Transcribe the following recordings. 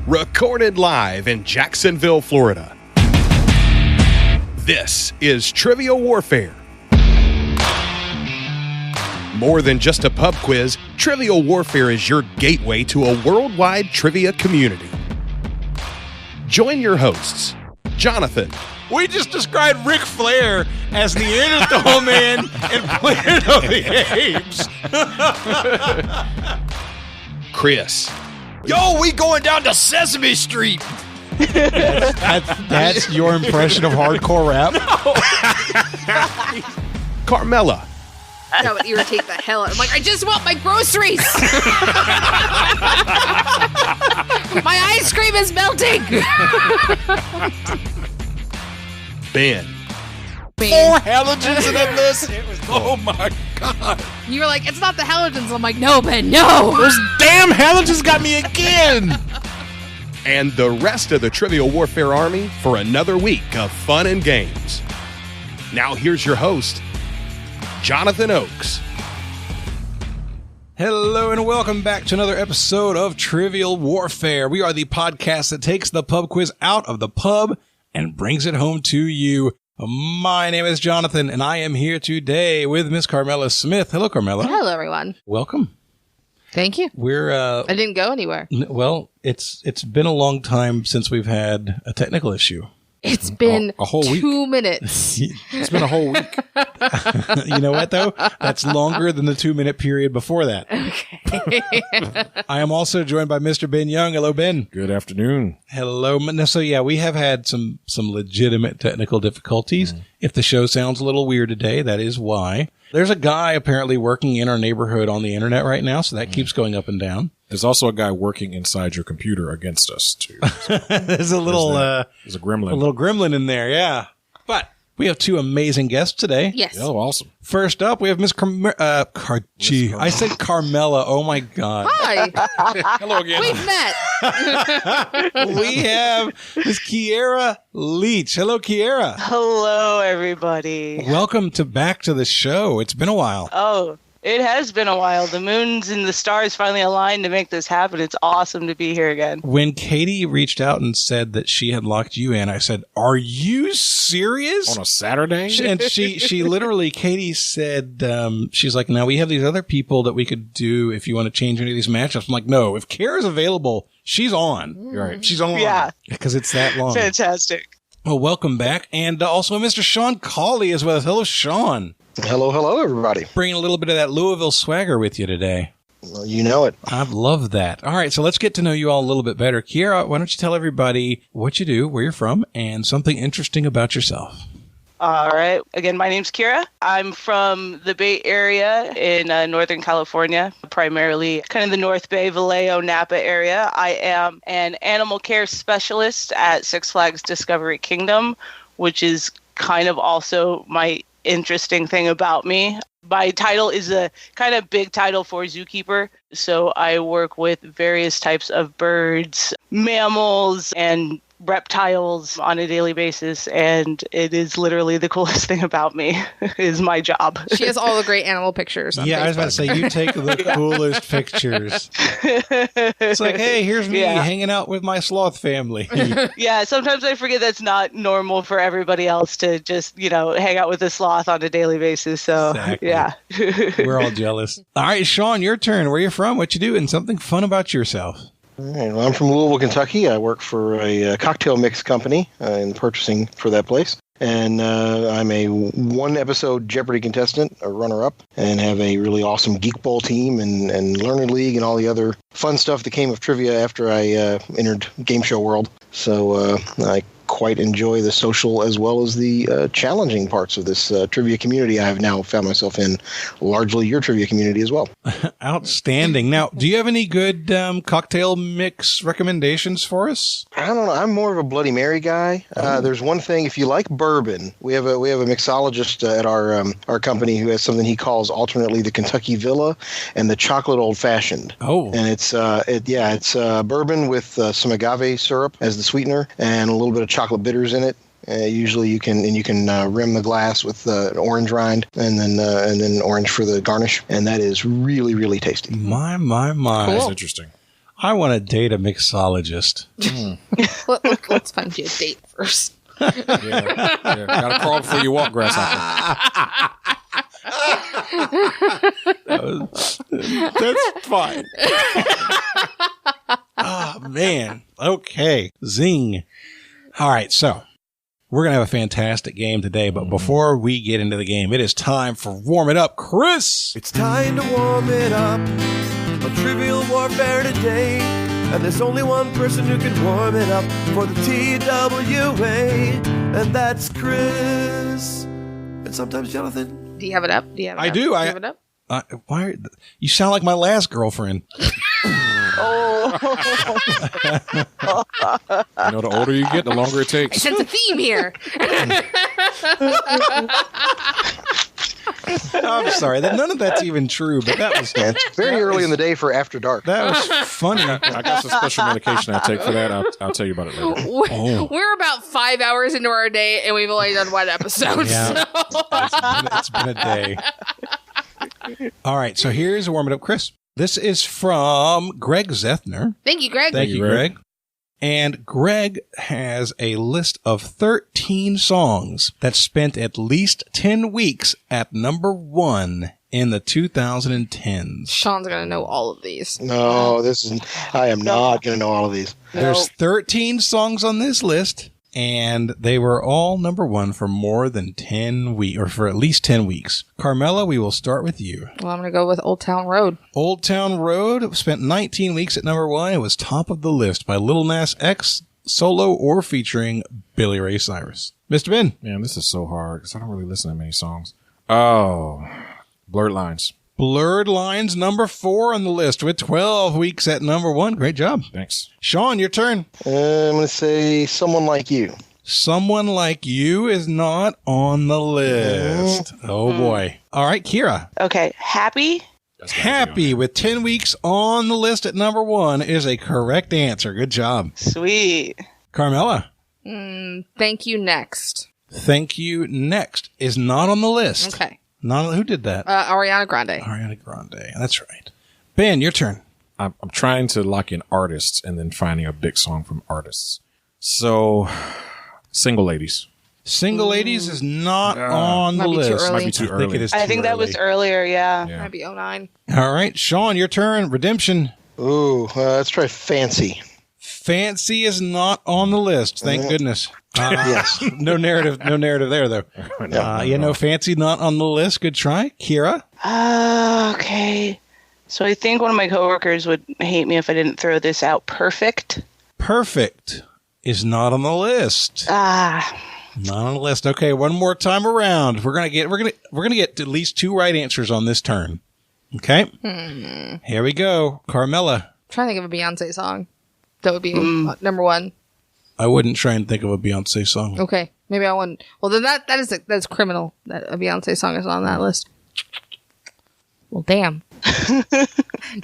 recorded live in Jacksonville, Florida. This is Trivial Warfare. More than just a pub quiz, Trivial Warfare is your gateway to a worldwide trivia community. Join your hosts, Jonathan. We just described Ric Flair as Neanderthal Man and Planet of the Apes. Chris. Yo, we going down to Sesame Street. That's your impression of hardcore rap? Carmela. That would irritate the hell out. I'm like, I just want my groceries. My ice cream is melting. Ben. 4 halogens in that list. Oh my God. You were like, it's not the halogens. I'm like, no, Ben, no. Those damn halogens got me again. And the rest of the Trivial Warfare Army for another week of fun and games. Now here's your host, Jonathan Oakes. Hello and welcome back to another episode of Trivial Warfare. We are the podcast that takes the pub quiz out of the pub and brings it home to you. My name is Jonathan, and I am here today with Miss Carmela Smith. Hello, Carmela. Hello, everyone. Welcome. Thank you. I didn't go anywhere. Well, it's been a long time since we've had a technical issue. It's been a whole week. 2 minutes. It's been a whole week. You know what, though? That's longer than the 2-minute period before that. Okay. I am also joined by Mr. Ben Young. Hello, Ben. Good afternoon. Hello. So, yeah, we have had some legitimate technical difficulties. If the show sounds a little weird today, that is why. There's a guy apparently working in our neighborhood on the internet right now, so that keeps going up and down. There's also a guy working inside your computer against us, too. So there's a little there's a gremlin. A little gremlin in there, yeah. But we have 2 amazing guests today. Yes. Oh, awesome. First up, we have Miss I said Carmela. Oh, my God. Hi. Hello again. We've met. We have Miss Kierah Leach. Hello, Kierah. Hello, everybody. Welcome back to the show. It's been a while. Oh, it has been a while. The moons and the stars finally aligned to make this happen. It's awesome to be here again. When Katie reached out and said that she had locked you in, I said, "Are you serious?" On a Saturday? And she literally, Katie said, she's like, "Now we have these other people that we could do if you want to change any of these matchups." I'm like, "No, if Kara's available, she's on." Right. She's on. Yeah. Because it's that long. Fantastic. Well, welcome back. And also Mr. Sean Cauley is with us. Hello, Sean. Hello, everybody. Bringing a little bit of that Louisville swagger with you today. Well, you know it. I love that. All right, so let's get to know you all a little bit better. Kierah, why don't you tell everybody what you do, where you're from, and something interesting about yourself. All right. Again, my name's Kierah. I'm from the Bay Area in Northern California, primarily kind of the North Bay, Vallejo, Napa area. I am an animal care specialist at Six Flags Discovery Kingdom, which is kind of also my interesting thing about me. My title is a kind of big title for zookeeper. So I work with various types of birds, mammals, and reptiles on a daily basis, and it is literally the coolest thing about me is my job. She has all the great animal pictures on Yeah, Facebook. I was about to say, you take the coolest pictures. It's like, hey, here's me hanging out with my sloth family. Yeah, sometimes I forget that's not normal for everybody else to just, hang out with a sloth on a daily basis. So, Exactly. Yeah. We're all jealous. All right, Sean, your turn. Where you from? What you do? And something fun about yourself. All right, well, I'm from Louisville, Kentucky. I work for a cocktail mix company in purchasing for that place. And I'm a 1-episode Jeopardy contestant, a runner-up, and have a really awesome Geek Bowl team and Learner League and all the other fun stuff that came of trivia after I entered Game Show World. So I quite enjoy the social as well as the challenging parts of this trivia community I have now found myself in, largely your trivia community as well. Outstanding. Now, do you have any good cocktail mix recommendations for us? I don't know. I'm more of a Bloody Mary guy. There's one thing. If you like bourbon, we have a mixologist at our company who has something he calls alternately the Kentucky Villa and the Chocolate Old Fashioned. Oh, and it's bourbon with some agave syrup as the sweetener and a little bit of chocolate bitters in it. Usually you can rim the glass with an orange rind and then orange for the garnish, and that is really, really tasty. My. That's Cool. interesting. I want to date a mixologist. Let's find you a date first. Yeah. Gotta crawl before you walk, grasshopper. That's fine. Oh, man. Okay. Zing. All right. So we're going to have a fantastic game today. But before we get into the game, it is time for Warm It Up. Chris. It's time to warm it up on Trivial Warfare today. And there's only one person who can warm it up for the TWA, and that's Chris. And sometimes Jonathan. Do you have it up? I do. Do you have it up? Why? You sound like my last girlfriend. Oh. You know, the older you get, the longer it I takes. sense a theme here. I'm sorry. None of that's even true, but that was It's very early in the day for After Dark. that was funny. I got some special medication I take for that. I'll tell you about it later. We're about 5 hours into our day, and we've only done one episode. Yeah. So. It's been a day. All right, so here's a Warm It Up, Chris. This is from Greg Zethner. Thank you, Greg. Thank you, Greg. And Greg has a list of 13 songs that spent at least 10 weeks at number 1 in the 2010s. Sean's going to know all of these. No, I am not going to know all of these. There's 13 songs on this list, and they were all number 1 for more than 10 weeks, or for at least 10 weeks. Carmela, we will start with you. Well, I'm going to go with Old Town Road. Old Town Road spent 19 weeks at number 1. It was top of the list by Lil Nas X, solo or featuring Billy Ray Cyrus. Mr. Ben. Man, this is so hard because I don't really listen to many songs. Oh, Blurred Lines. Blurred Lines, number 4 on the list with 12 weeks at number 1. Great job. Thanks. Sean, your turn. I'm going to say Someone Like You. Someone Like You is not on the list. Oh, boy. All right, Kierah. Okay, Happy. Happy with 10 weeks on the list at number 1 is a correct answer. Good job. Sweet. Carmela. Thank You Next. Thank You Next is not on the list. Okay. Who did that? Ariana Grande. Ariana Grande. That's right. Ben, your turn. I'm trying to lock in artists and then finding a big song from artists. So, Single Ladies. Single Ladies is not on the Might be too list. early. Might be too early. I think that was earlier, yeah. Yeah. Might be 09. All right, Sean, your turn. Redemption. Ooh, let's try Fancy. Fancy is not on the list. Thank goodness. Yes. No narrative there, though. No, Fancy not on the list. Good try. Kierah. Okay. So I think one of my coworkers would hate me if I didn't throw this out. Perfect. Perfect is not on the list. Not on the list. Okay, one more time around. We're gonna get at least 2 right answers on this turn. Okay. Here we go. Carmela. I'm trying to think of a Beyonce song. That would be number 1. I wouldn't try and think of a Beyonce song. Okay. Maybe I wouldn't. Well, then that's criminal that a Beyonce song is on that list. Well, damn.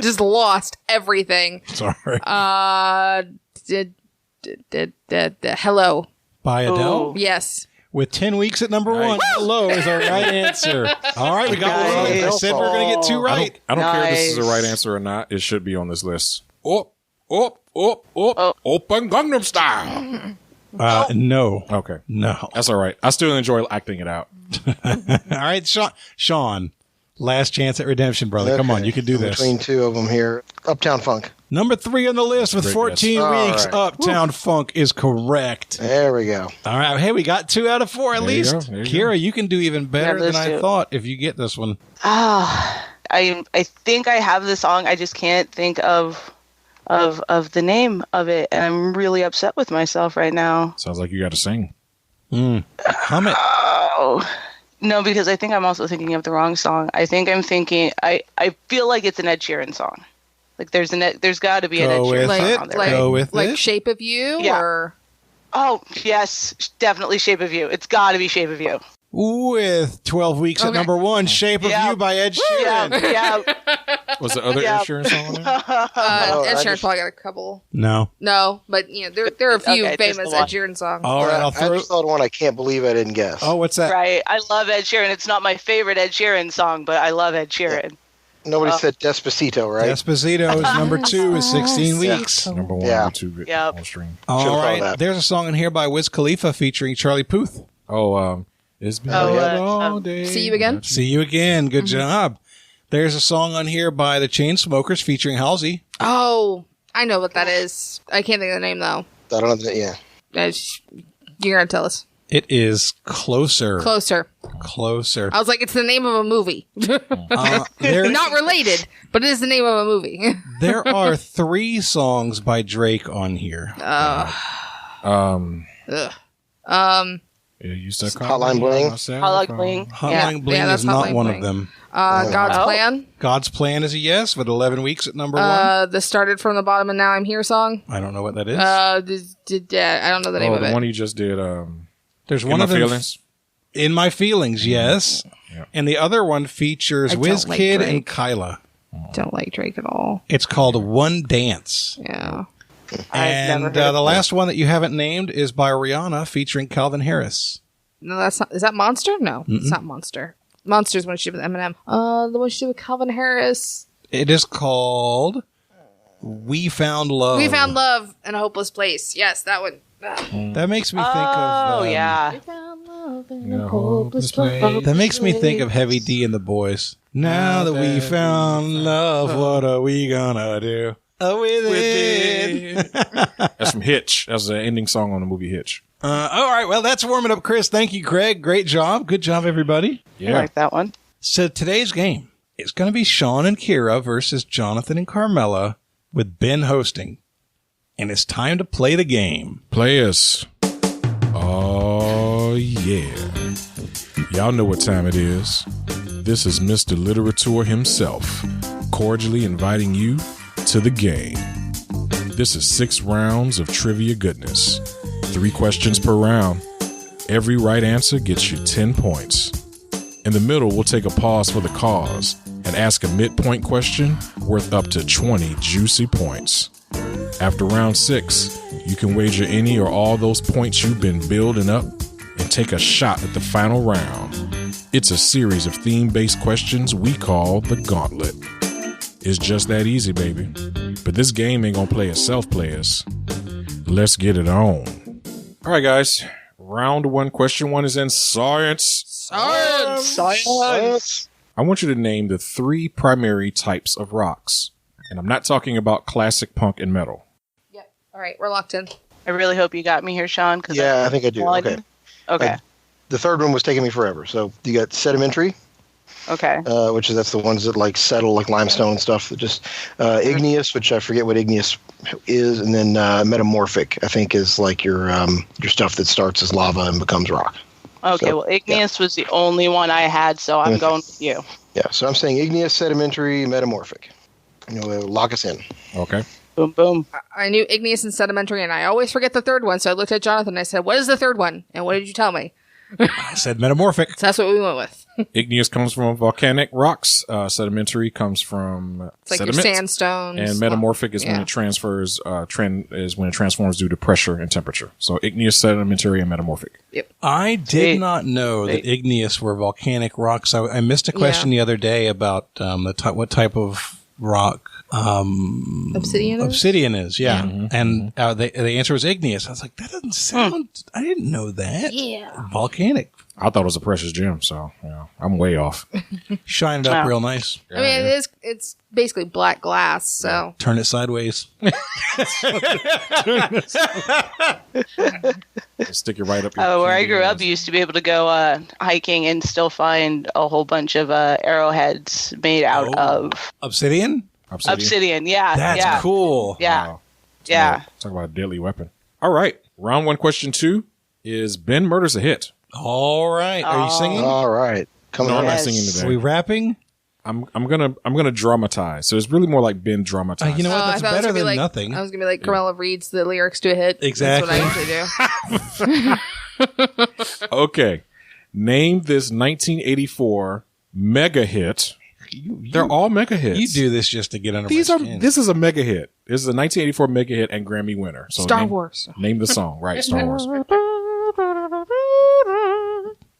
Just lost everything. Sorry. Hello. By Adele. Ooh. Yes. With 10 weeks at number 1, Hello is our right answer. All right, we got one. I said we're going to get 2 right. I don't care if this is the Nice. right answer or not. It should be on this list. Open Gangnam Style. No. Okay. No. That's all right. I still enjoy acting it out. All right, Sean. Last chance at redemption, brother. Come on, you can do this. Between 2 of them here. Uptown Funk. Number 3 on the list with Great 14 guess. weeks. All right. Uptown Funk is correct. There we go. All right. Hey, we got 2 out of 4 at There you least. go. There you Kierah, you can do even better Yeah, than let's I do it. thought if you get this one. I think I have the song. I just can't think of the name of it, and I'm really upset with myself right now. Sounds like you got to sing. Hum it. Oh. No, because I think I'm also thinking of the wrong song. I think I'm thinking I feel like it's an Ed Sheeran song. Like there's got to be an Ed Go Sheeran with song it. on there. Go with like it. Shape of You? Yeah. Or Oh, yes, definitely Shape of You. It's got to be Shape of You. With 12 weeks at Okay. number 1, Shape of Yeah. You by Ed Sheeran. Yeah. Was the other Yeah. Ed Sheeran song on there? Ed I Sheeran's just- probably got a couple. No. No, but there are a few Okay, just famous the one. Ed Sheeran songs. All right, I'll I throw. just thought of one I can't believe I didn't guess. Oh, what's that? Right. I love Ed Sheeran. It's not my favorite Ed Sheeran song, but I love Ed Sheeran. Nobody said Despacito, right? Despacito is number 2 is 16 weeks. Number 1 Yeah. YouTube Yep. on stream. All Should've thought right. of that. There's a song in here by Wiz Khalifa featuring Charlie Puth. Oh, it's been Oh, all day. See You Again? See you again. Good job. There's a song on here by the Chainsmokers featuring Halsey. Oh, I know what that is. I can't think of the name though. I don't know. Yeah. You're gonna tell us. It is Closer. Closer. Closer. I was like, it's the name of a movie. There, Not related, but it is the name of a movie. there are 3 songs by Drake on here. Ugh. Yeah, you said Hotline Bling. Hotline Bling. Hotline Bling that's is not Hotline one Bling. of them. God's Oh. Plan. God's Plan is a yes, with 11 weeks at number 1. The Started from the Bottom and Now I'm Here song. I don't know what that is. I don't know the name Oh, of the it. one you just did. There's In one My of them. Feelings. In My Feelings, yes. Yeah. And the other one features I don't Wizkid like and Drake. Kyla. Don't like Drake at all. It's called One Dance. Yeah. I've never And heard of the it. last one that you haven't named is by Rihanna featuring Calvin Harris. No, that's not. Is that Monster? No, it's not Monster. Monster's one she did with Eminem. The one she did with Calvin Harris. It is called We Found Love. We Found Love in a Hopeless Place. Yes, that one. Ugh. That makes me think of. Oh, yeah. We found love in Yeah, a hopeless place. That makes me think of Heavy D and the Boys. Now that we found love, what are we gonna do? With it. That's from Hitch. That's the ending song on the movie Hitch. All right, well, that's warming up, Chris. Thank you, Greg. Great job. Good job, everybody. I like that one. So today's game is going to be Sean and Kierah versus Jonathan and Carmela with Ben hosting. And it's time to play the game. Players. Oh, yeah. Y'all know what time it is. This is Mr. Literature himself, cordially inviting you to the game. This is 6 rounds of trivia goodness. 3 questions per round. Every right answer gets you 10 points. In the middle, we'll take a pause for the cause and ask a midpoint question worth up to 20 juicy points. After round 6, you can wager any or all those points you've been building up and take a shot at the final round. It's a series of theme-based questions we call the Gauntlet. It's just that easy, baby. But this game ain't gonna play itself, players. Let's get it on. All right, guys. Round 1, question 1 is in science. Science. I want you to name the 3 primary types of rocks. And I'm not talking about classic punk and metal. Yep. All right, we're locked in. I really hope you got me here, Sean. Cause Yeah, I think I do. one. Okay. Okay. The third one was taking me forever. So you got sedimentary, Okay. that's the ones that like settle like limestone and stuff. That just igneous, which I forget what igneous is, and then metamorphic, I think, is like your stuff that starts as lava and becomes rock. Okay. So, Well, igneous was the only one I had, so I'm going with you. Yeah, so I'm saying igneous, sedimentary, metamorphic. Lock us in. Okay. Boom, boom. I knew igneous and sedimentary, and I always forget the third one. So I looked at Jonathan and I said, "What is the third one?" And what did you tell me? I said metamorphic. So that's what we went with. Igneous comes from volcanic rocks. Sedimentary comes from It's like sediment. your sandstones. And metamorphic is when Yeah. it transfers. Is when it transforms due to pressure and temperature. So igneous, sedimentary, and metamorphic. I did Sweet. not know that Sweet. igneous were volcanic rocks. I missed a question the other day about what type of rock Obsidian. obsidian is. Yeah, and the answer was igneous. I was like, that doesn't sound. I didn't know that. Yeah. Volcanic. I thought it was a precious gem, so I'm way off. Shined up Wow. real nice. I mean, it's basically black glass. So Turn it sideways. Stick it right up your Where I grew up, fingernails. you used to be able to go hiking and still find a whole bunch of arrowheads made out of Obsidian. obsidian. Yeah. That's yeah. cool. Yeah. Wow. Yeah. Talk about a deadly weapon. All right. Round 1, question 2 is Ben murders a hit. All right. Are you singing? All right. Coming No, I'm on. not Yes. singing Are today. we rapping? I'm gonna dramatize. So it's really more like Ben dramatized. You know what? I That's thought it was better gonna be than like, nothing. I was gonna be like Carmela reads the lyrics to a hit. Exactly. That's what I usually do. Okay. Name this 1984 mega hit. They're all mega hits. You do this just to get under These my are. skin. This is a mega hit. This is a 1984 mega hit and Grammy winner. So Star name, Wars. Name the song. Right. Star Wars.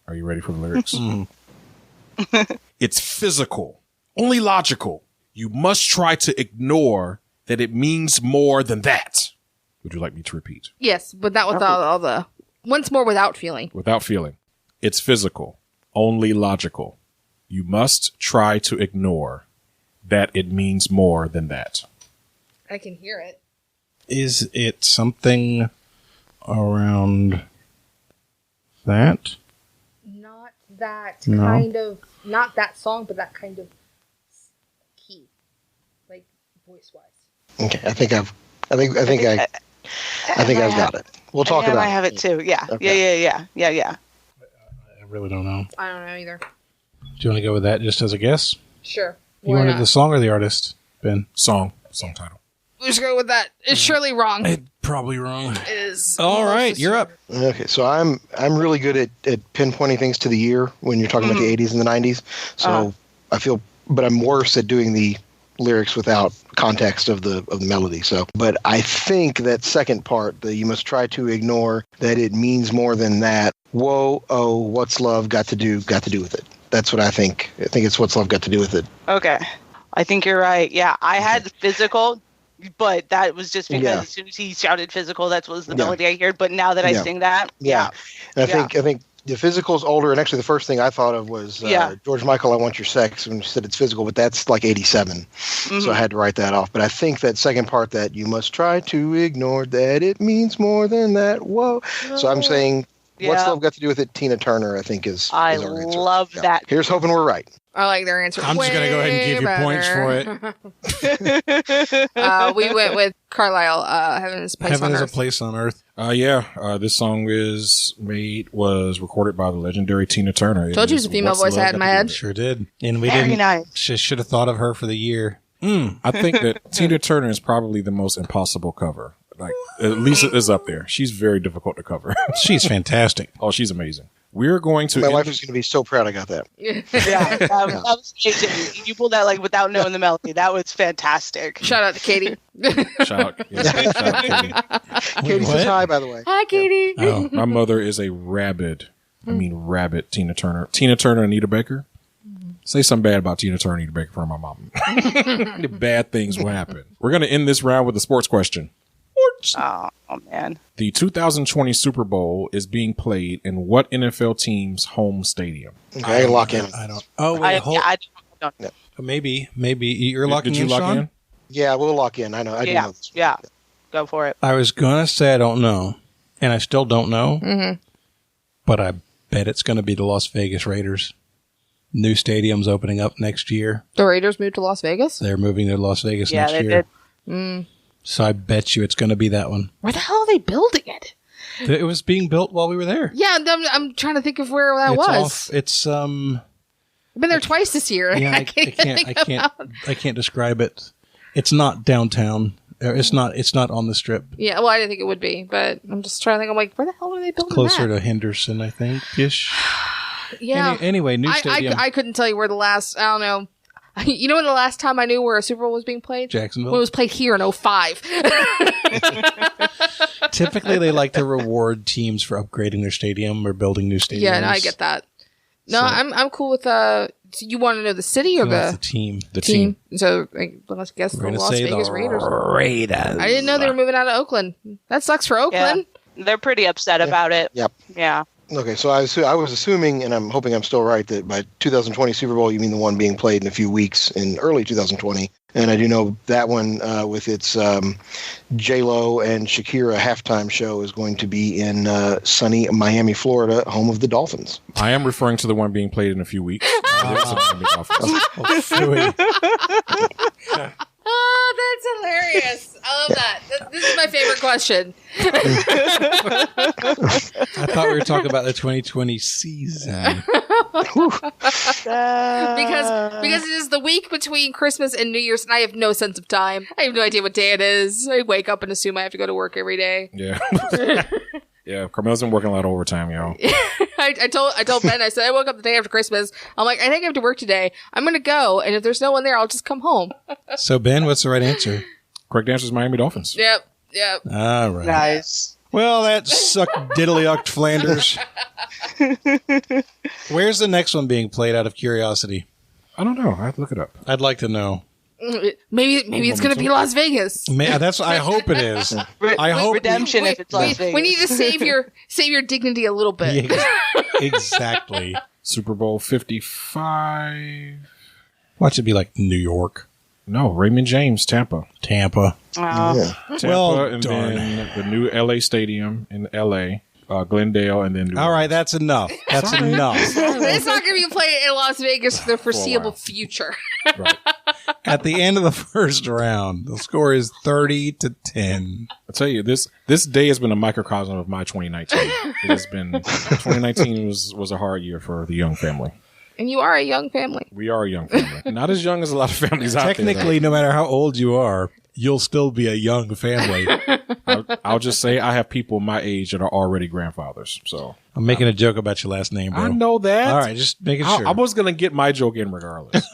Are you ready for the lyrics? It's physical. Only logical. You must try to ignore that it means more than that. Would you like me to repeat? Yes, but not without all the... Once more without feeling. Without feeling. It's physical. Only logical. You must try to ignore that it means more than that. I can hear it. Is it something around that? Not that No. kind of... Not that song, but that kind of key. Like, voice-wise. Okay, I think I've got it. We'll talk about I it. have it too. Yeah. Okay. Yeah. I really don't know. I don't know either. Do you want to go with that just as a guess? Sure. You wanted the song or the artist, Ben? Song title. Let's go with that. It's surely wrong. It Probably wrong. is. All right, you're up. Okay, so I'm really good at pinpointing things to the year when you're talking about the 80s and the 90s. So I feel, but I'm worse at doing the lyrics without context of the melody. So, but I think that second part, that you must try to ignore that it means more than that. Whoa, oh, what's love got to do with it? That's what I think. I think it's what's love got to do with it. Okay. I think you're right. Yeah, I had physical, but that was just because as soon as he shouted physical, that was the melody I heard. But now that I sing that, And I think the physical's older. And actually, the first thing I thought of was George Michael, I Want Your Sex, when you said it's physical, but that's like 87. So I had to write that off. But I think that second part, that you must try to ignore that it means more than that. Whoa. So I'm saying, what's love got to do with it? Tina Turner, I think, is I our answer. love that. Here's hoping we're right. I like their answer. I'm just going to go ahead and give you points for it. We went with Carlisle, Heaven is a Place Heaven on is a Earth. Place on Earth. This song was recorded by the legendary Tina Turner. Told you it was a female voice I had in my head. Sure did. And we Very didn't. nice. Should have thought of her for the year. I think that Tina Turner is probably the most impossible cover. Like, at least it is up there. She's very difficult to cover. She's fantastic. Oh, she's amazing. We're going to... My wife is going to be so proud I got that. Yeah, that was amazing. You pulled that like without knowing the melody. That was fantastic. Shout out to Katie. Shout out Katie. Katie says hi, by the way. Hi, Katie. Oh, my mother is a rabid Tina Turner. Tina Turner, Anita Baker. Say something bad about Tina Turner, Anita Baker for my mom. Bad things will happen. We're going to end this round with a sports question. Oh man. The 2020 Super Bowl is being played in what NFL team's home stadium? Okay, lock in. I don't. Oh, wait, I don't know. Maybe you're locking Did you in, lock Sean? in? Yeah, we'll lock in. I know. I do know this. Yeah. Go for it. I was gonna say I don't know, and I still don't know. But I bet it's gonna be the Las Vegas Raiders. New stadium's opening up next year. The Raiders moved to Las Vegas? They're moving to Las Vegas Yeah, next they year. did. So I bet you it's gonna be that one. Where the hell are they building it? It was being built while we were there. Yeah, I'm trying to think of where that was. It's I've been there twice this year. Yeah, I can't describe it. It's not downtown. It's not on the strip. Yeah, well, I didn't think it would be, but I'm just trying to think. I'm like, where the hell are they building Closer that? to Henderson, I think, ish. Yeah. Anyway, new stadium. I couldn't tell you where the last, I don't know. You know when the last time I knew where a Super Bowl was being played? Jacksonville. When it was played here in 05. Typically, they like to reward teams for upgrading their stadium or building new stadiums. Yeah, no, I get that. No, So- I'm cool with, so you want to know the city or No, it's the the team. The team. So let's guess We're the going to Las say Vegas the Raiders. Raiders. I didn't know they were moving out of Oakland. That sucks for Oakland. They're pretty upset about it. Yep. Yeah. Okay, so I was assuming, and I'm hoping I'm still right, that by 2020 Super Bowl, you mean the one being played in a few weeks in early 2020. And I do know that one with its J-Lo and Shakira halftime show is going to be in sunny Miami, Florida, home of the Dolphins. I am referring to the one being played in a few weeks. Oh, that's hilarious. I love that. This is my favorite question. I thought we were talking about the 2020 season. Because it is the week between Christmas and New Year's, and I have no sense of time. I have no idea what day it is. I wake up and assume I have to go to work every day. Yeah. Yeah, Carmela's been working a lot of overtime, y'all. I told Ben, I said, I woke up the day after Christmas. I'm like, I think I have to work today. I'm going to go, and if there's no one there, I'll just come home. So, Ben, what's the right answer? Correct answer is Miami Dolphins. Yep. All right. Nice. Well, that sucked diddly-ucked Flanders. Where's the next one being played out of curiosity? I don't know. I have to look it up. I'd like to know. Maybe it's going to be Las Vegas. I hope it is. I hope redemption if it's Las Vegas. We need to save your dignity a little bit. Yeah, exactly. Super Bowl 55. Watch it be like New York. No, Raymond James, Tampa. Tampa. Yeah. Tampa, Well, and darn. then the new LA Stadium in LA, Glendale, and then New All right, Orleans. Oh, that's enough. That's enough. It's not going to be played in Las Vegas for the foreseeable future. Right. At the end of the first round, the score is 30-10. I tell you, this day has been a microcosm of my 2019. It has been 2019 was a hard year for the Young family. And you are a young family. We are a young family, not as young as a lot of families out there. Technically, no matter how old you are, you'll still be a young family. I'll just say I have people my age that are already grandfathers. So I'm making a joke about your last name, bro. I know that. All right, just making sure. I was going to get my joke in regardless.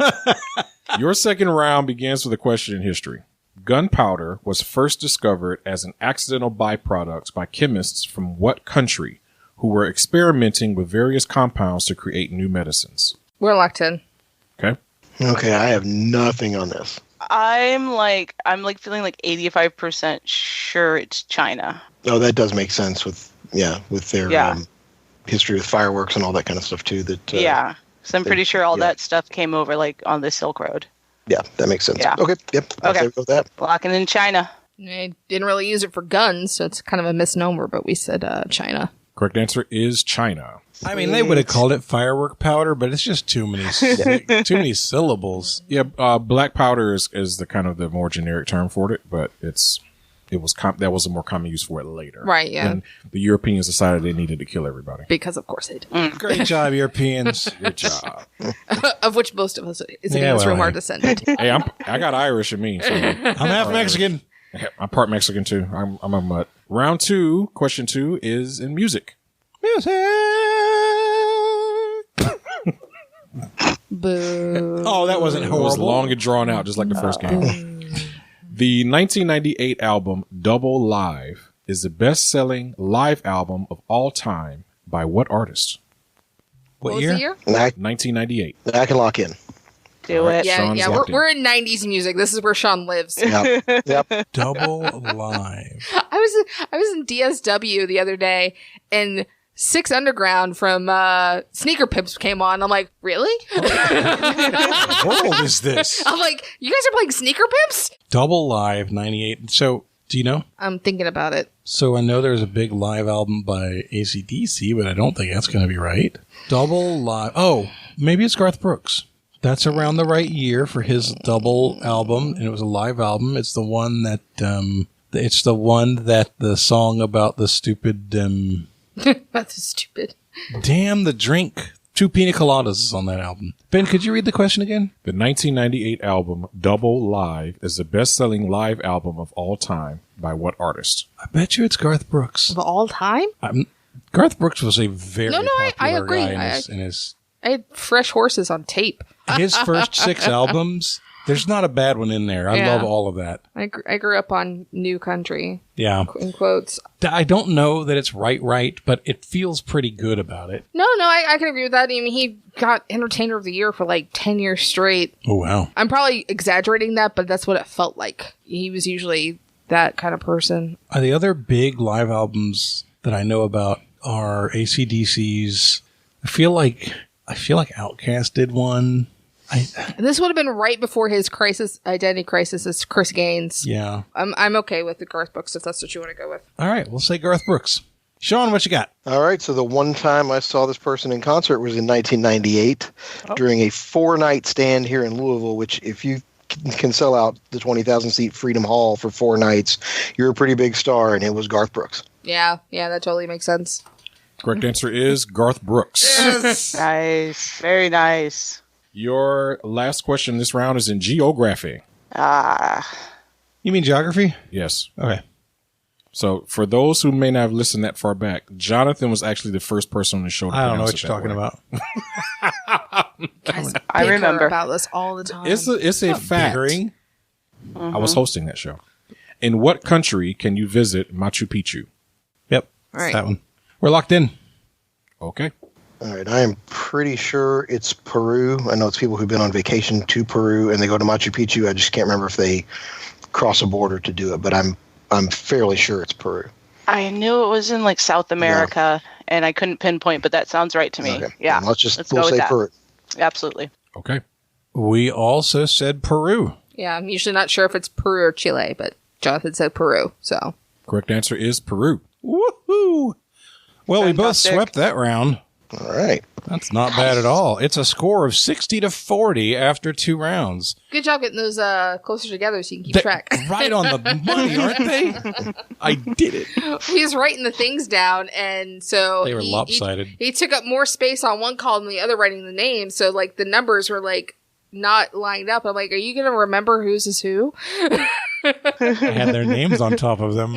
Your second round begins with a question in history. Gunpowder was first discovered as an accidental byproduct by chemists from what country who were experimenting with various compounds to create new medicines? We're locked in. Okay. Okay, I have nothing on this. I'm feeling like 85% sure it's China. Oh, that does make sense with their history with fireworks and all that kind of stuff too. Yeah. So I'm pretty sure all that stuff came over like on the Silk Road. Yeah, that makes sense. Yeah. Okay, yep. I'll say we go with that. Locking in China. They didn't really use it for guns, so it's kind of a misnomer, but we said China. Correct answer is China. I mean, they would have called it firework powder, but it's just too many syllables. Yeah, black powder is the kind of the more generic term for it, but that was a more common use for it later. Right, yeah. And the Europeans decided they needed to kill everybody. Because of course they did. Great job, Europeans. Good job. Of which most of us in this room are descended. Hey, I got Irish in me. So I'm half Mexican. I'm part Mexican too. I'm a mutt. Round 2, question 2 is in music. Music. Boo. Oh, that wasn't It horrible. was long and drawn out, just like the first game. The 1998 album Double Live is the best-selling live album of all time by what artist? What was year? the year? 1998. I can lock in. Do it. Yeah, Sean's yeah. locked in. We're in 90s music. This is where Sean lives. Yep. Double live. I was in DSW the other day, and Six Underground from Sneaker Pimps came on. I'm like, really? How old is this? I'm like, you guys are playing Sneaker Pimps? Double live 98. So, do you know? I'm thinking about it. So I know there's a big live album by AC/DC, but I don't think that's going to be right. Double live. Oh, maybe it's Garth Brooks. That's around the right year for his double album, and it was a live album. It's the one that the song about the stupid That's stupid. damn the drink. 2 pina coladas is on that album. Ben, could you read the question again? The 1998 album Double Live is the best-selling live album of all time by what artist? I bet you it's Garth Brooks. Of all time? Garth Brooks was a very I popular agree. guy in his I had Fresh Horses on tape. his first 6 albums. There's not a bad one in there. I Yeah. love all of that. I grew up on New Country, Yeah. in quotes. I don't know that it's right, but it feels pretty good about it. No, I can agree with that. I mean, he got Entertainer of the Year for like 10 years straight. Oh, wow. I'm probably exaggerating that, but that's what it felt like. He was usually that kind of person. The other big live albums that I know about are AC/DC's. I feel like Outkast did one. And this would have been right before his identity crisis as Chris Gaines. Yeah. I'm okay with the Garth Brooks if that's what you want to go with. All right, we'll say Garth Brooks. Sean, what you got? All right, so the one time I saw this person in concert was in 1998 during a 4-night stand here in Louisville, which if you can sell out the 20,000-seat Freedom Hall for 4 nights, you're a pretty big star, and it was Garth Brooks. Yeah, that totally makes sense. Correct answer is Garth Brooks. Nice. Very nice. Your last question this round is in geography. You mean geography? Yes. Okay. So for those who may not have listened that far back, Jonathan was actually the first person on the show to I don't know pronounce what you're it talking that way. about. Guys, I bicker remember about this all the time. It's a fact. Bickering. I was hosting that show. In what country can you visit Machu Picchu? Yep. All right. That one. We're locked in. Okay. All right, I am pretty sure it's Peru. I know it's people who've been on vacation to Peru and they go to Machu Picchu. I just can't remember if they cross a border to do it, but I'm fairly sure it's Peru. I knew it was in like South America, and I couldn't pinpoint, but that sounds right to me. Okay. Yeah, We'll say Peru. Absolutely. Okay. We also said Peru. Yeah, I'm usually not sure if it's Peru or Chile, but Jonathan said Peru, so. Correct answer is Peru. Woohoo! Well, we both Fantastic. swept that round. All right. That's not bad at all. It's a score of 60-40 after 2 rounds. Good job getting those closer together so you can keep track. Right on the money, aren't they? I did it. He was writing the things down, and so They were lopsided. He took up more space on one column than the other writing the names, so like the numbers were like not lined up. I'm like, are you going to remember whose is who? I had their names on top of them.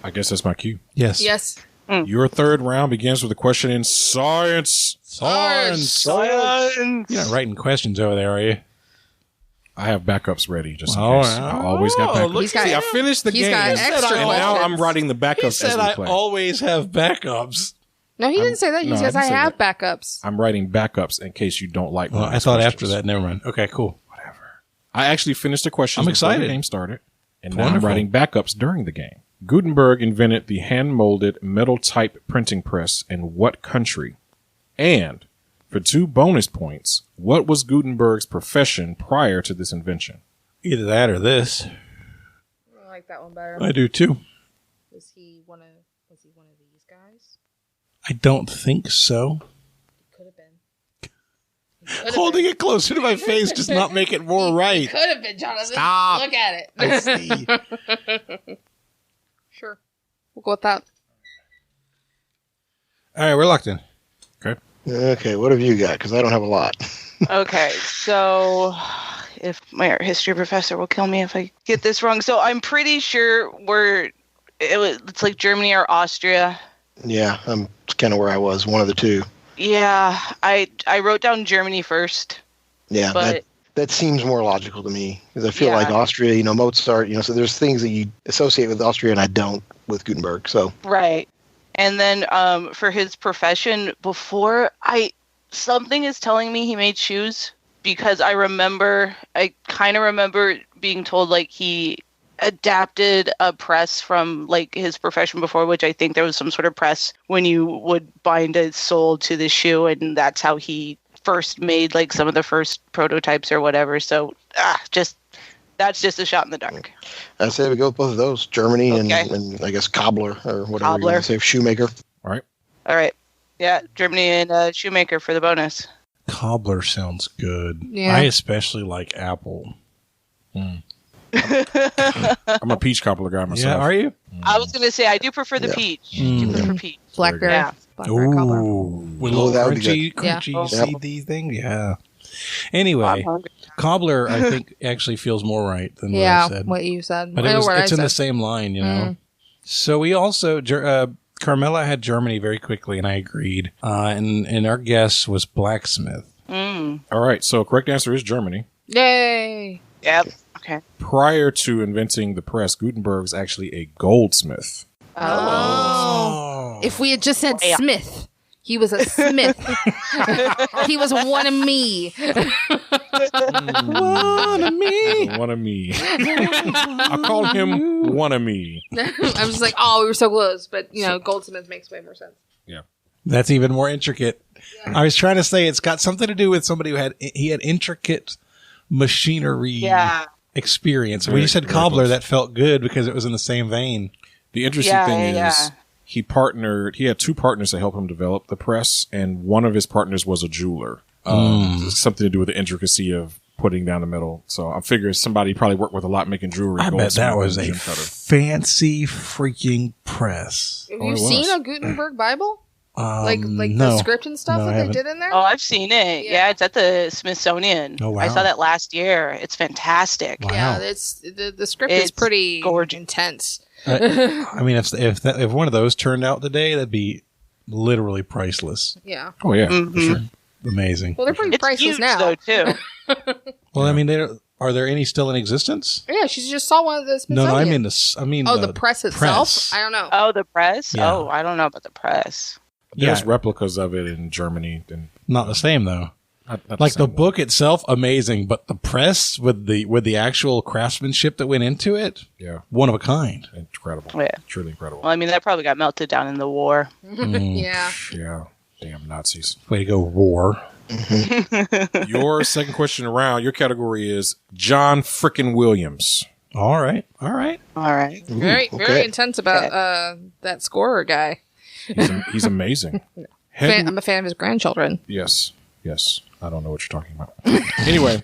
I guess that's my cue. Yes. Yes. Your third round begins with a question in science. Science. You're not writing questions over there, are you? I have backups ready, just in Oh, case. I always got backups. look, He's got- see, I finished the he's game. got He said extra I- And now questions. I'm writing the He backups said as we I play. always have backups. No, he didn't say that. He No, I says didn't I say have that. backups. I'm writing backups in case you don't like Well, my I thought questions. after that. Never mind. Okay, cool. I actually finished the questions I'm before the excited. game started, and now I'm Wonderful. writing backups during the game. Gutenberg invented the hand-molded metal-type printing press in what country? And, for 2 bonus points, what was Gutenberg's profession prior to this invention? Either that or this. I like that one better. I do too. Was he one of these guys? I don't think so. Could have been. Holding it closer to my face does not make it more right. Could have been, Jonathan. Stop. Look at it. I see. Sure. We'll go with that. All right, we're locked in. Okay, what have you got? Because I don't have a lot. Okay, so if my art history professor will kill me if I get this wrong. So I'm pretty sure it's like Germany or Austria. Yeah, I'm kind of where I was, one of the two. Yeah, I wrote down Germany first. Yeah, But that seems more logical to me because I feel Yeah. like Austria, Mozart, so there's things that you associate with Austria and I don't with Gutenberg. So right. And then for his profession, something is telling me he made shoes because I kind of remember being told like he adapted a press from like his profession before, which I think there was some sort of press when you would bind a sole to the shoe, and that's how he first made like some of the first prototypes or whatever. So that's just a shot in the dark. I say we go with both of those, Germany Okay. and I guess cobbler or whatever you Cobbler. want to say, shoemaker. All right. All right. Yeah, Germany and shoemaker for the bonus. Cobbler sounds good. Yeah. I especially like apple. I'm a peach cobbler guy myself. Yeah, are you? I was gonna say I do prefer the Yeah. peach. I do prefer peach. Blackberry. Yeah. Blackberry cobbler. Ooh, with Oh, little that would be crunchy, Yeah. crunchy Yep. seedy thing. Yeah. I'm Anyway, hungry. cobbler, I think, actually feels more right than what I Yeah, said. what you said. But I know what it's I in the said. same line, you know. So we also, Carmela had Germany very quickly, and I agreed. And our guess was blacksmith. Mm. All right, so correct answer is Germany. Yay. Yep. Okay. Prior to inventing the press, Gutenberg was actually a goldsmith. Oh. If we had just said Yeah. Smith, he was a Smith. He was one of me. One of me. One of me. I call him one of me. I'm just like, oh, we were so close. But, Goldsmith makes way more sense. That's even more intricate. I was trying to say it's got something to do with somebody who had intricate machinery experience. When you said very cobbler, close. that felt good because it was in the same vein. The interesting thing is he had 2 partners to help him develop the press, and one of his partners was a jeweler. Something to do with the intricacy of putting down the metal. So I figure somebody probably worked with a lot making jewelry. I bet that goldsmith, was and a gem cutter. fancy freaking press. Have Oh, you it seen was. a Gutenberg Bible? Like no. the script and stuff No, I that they haven't. did in there? Oh, I've seen it. Yeah, it's at the Smithsonian. Oh, wow. I saw that last year. It's fantastic. Wow. Yeah, it's the script is It's pretty gorgeous. intense. I mean, if one of those turned out today, that'd be literally priceless. Yeah. Oh, yeah, Mhm. for sure. Amazing. Well, they're pretty It's priceless huge now. though too. Well, I mean, Are there any still in existence? Yeah, she just saw one of the No, Smithsonian. I mean the press itself? I don't know. Oh, the press? Yeah. Oh, I don't know about the press. There's replicas of it in Germany. And not the same though. not Like the same one. book itself, amazing, but the press with the actual craftsmanship that went into it, Yeah. one of a kind. Incredible. Yeah. Truly incredible. Well, I mean, that probably got melted down in the war. Yeah. Yeah. Damn Nazis. Way to go, war. Your second question around, your category is John frickin' Williams. All right. All right. Very intense about that scorer guy. He's amazing. I'm a fan of his grandchildren. Yes. I don't know what you're talking about. Anyway.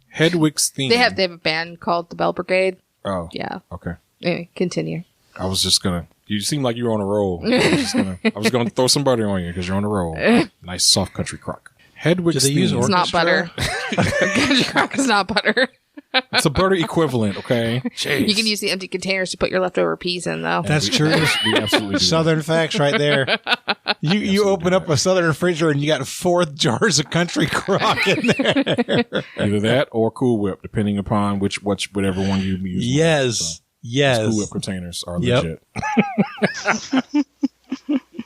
Hedwig's theme. They have a band called the Bell Brigade. Oh. Yeah. Okay. Anyway, continue. I was just gonna. You seem like you're on a roll. I was gonna throw some butter on you because you're on a roll. Nice soft country crock. Hedwig's Do they use theme. It's not butter. Country crock is not butter. It's a butter equivalent. Okay. You can use the empty containers to put your leftover peas in, though. That's true. We absolutely do. Southern facts right there. You open up a Southern refrigerator and you got 4 jars of country crock in there. Either that or Cool Whip, depending upon whatever one you use. Yes. Yes. Cool Whip containers are Yep. legit.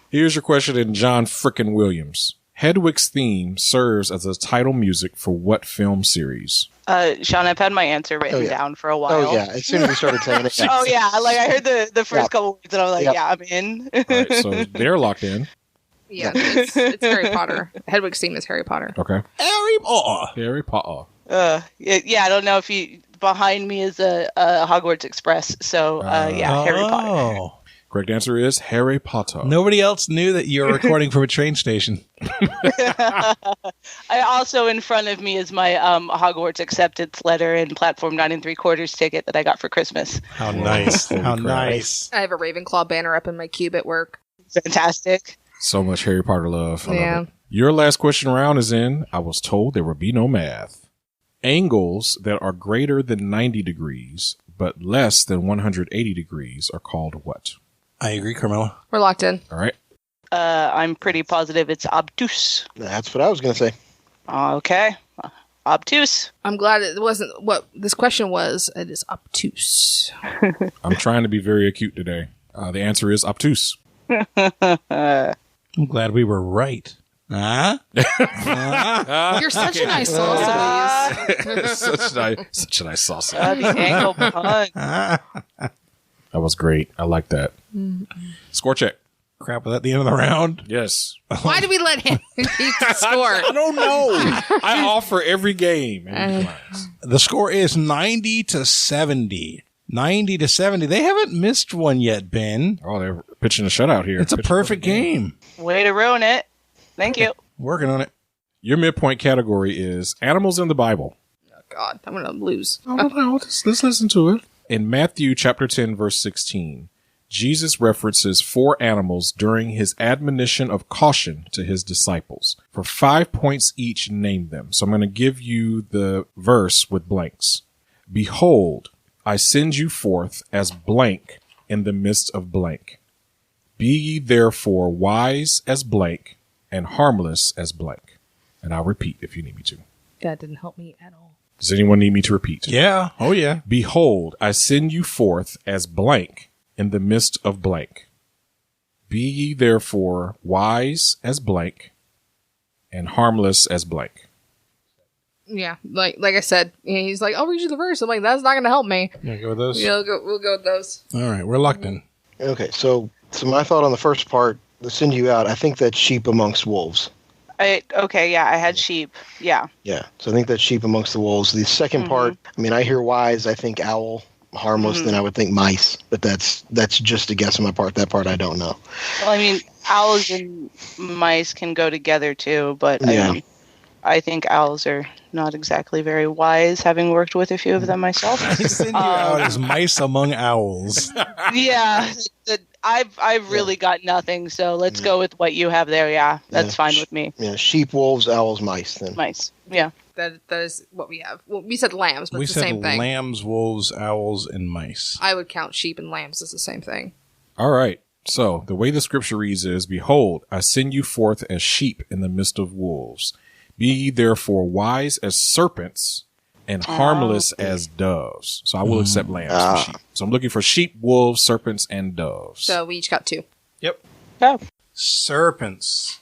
Here's your question in John frickin' Williams. Hedwig's theme serves as a title music for what film series? Sean, I've had my answer written down for a while. Oh, yeah. As soon as we started saying it. Oh, yeah. Like, I heard the first couple words, and I was like, yeah, I'm in. All right, so they're locked in. Yeah, it's Harry Potter. Hedwig's theme is Harry Potter. Okay. Harry Potter. Harry Potter. Yeah, I don't know if behind me is a Hogwarts Express, so Harry Potter. Correct answer is Harry Potter. Nobody else knew that you were recording from a train station. I also, in front of me is my Hogwarts acceptance letter and platform 9 3/4 ticket that I got for Christmas. How nice. How nice. I have a Ravenclaw banner up in my cube at work. Fantastic. So much Harry Potter love. I Yeah. love it. Your last question round is in, I was told there would be no math. Angles that are greater than 90 degrees, but less than 180 degrees are called what? I agree, Carmela. We're locked in. All right. I'm pretty positive it's obtuse. That's what I was going to say. Okay. Obtuse. I'm glad it wasn't what this question was. It is obtuse. I'm trying to be very acute today. The answer is obtuse. I'm glad we were right. Huh? You're such a nice sausage. such a nice sausage. The angle pun. That was great. I like that. Score check. Crap, was that the end of the round? Yes. Why do we let him keep the score? I don't know. I offer every game. The score is 90-70. 90-70. They haven't missed one yet, Ben. Oh, they're pitching a shutout here. It's a perfect game. Way to ruin it. Thank you. Working on it. Your midpoint category is animals in the Bible. Oh, God, I'm going to lose. No, let's listen to it. In Matthew chapter 10, verse 16, Jesus references 4 animals during his admonition of caution to his disciples. For 5 points each, name them. So I'm going to give you the verse with blanks. Behold, I send you forth as blank in the midst of blank. Be ye therefore wise as blank and harmless as blank. And I'll repeat if you need me to. That didn't help me at all. Does anyone need me to repeat? Yeah. Oh, yeah. Behold, I send you forth as blank in the midst of blank. Be ye therefore wise as blank and harmless as blank. Yeah, like I said, he's like, I'll read you the verse. I'm like, that's not going to help me. You go with those? Yeah, we'll go with those. All right, we're locked in. Okay, so my thought on the first part, the send you out, I think that's sheep amongst wolves. I had sheep. Yeah. Yeah, so I think that's sheep amongst the wolves. The second part, I mean, I hear wise, I think owl. Harmless, then I would think mice. But that's just a guess on my part. That part I don't know. Well, I mean, owls and mice can go together too, but I think owls are not exactly very wise, having worked with a few of them myself. I send you out as mice among owls. Yeah, I've really got nothing, so let's go with what you have there. Yeah, that's fine with me. Yeah, sheep, wolves, owls, mice. Then mice. Yeah, that is what we have. Well, we said lambs, but We it's the said same thing. lambs, wolves, owls, and mice. I would count sheep and lambs as the same thing. All right. So the way the scripture reads is, Behold, I send you forth as sheep in the midst of wolves. Be ye therefore wise as serpents and harmless as doves. So I will accept lambs for sheep. So I'm looking for sheep, wolves, serpents, and doves. So we each got 2. Yep. Oh. Serpents.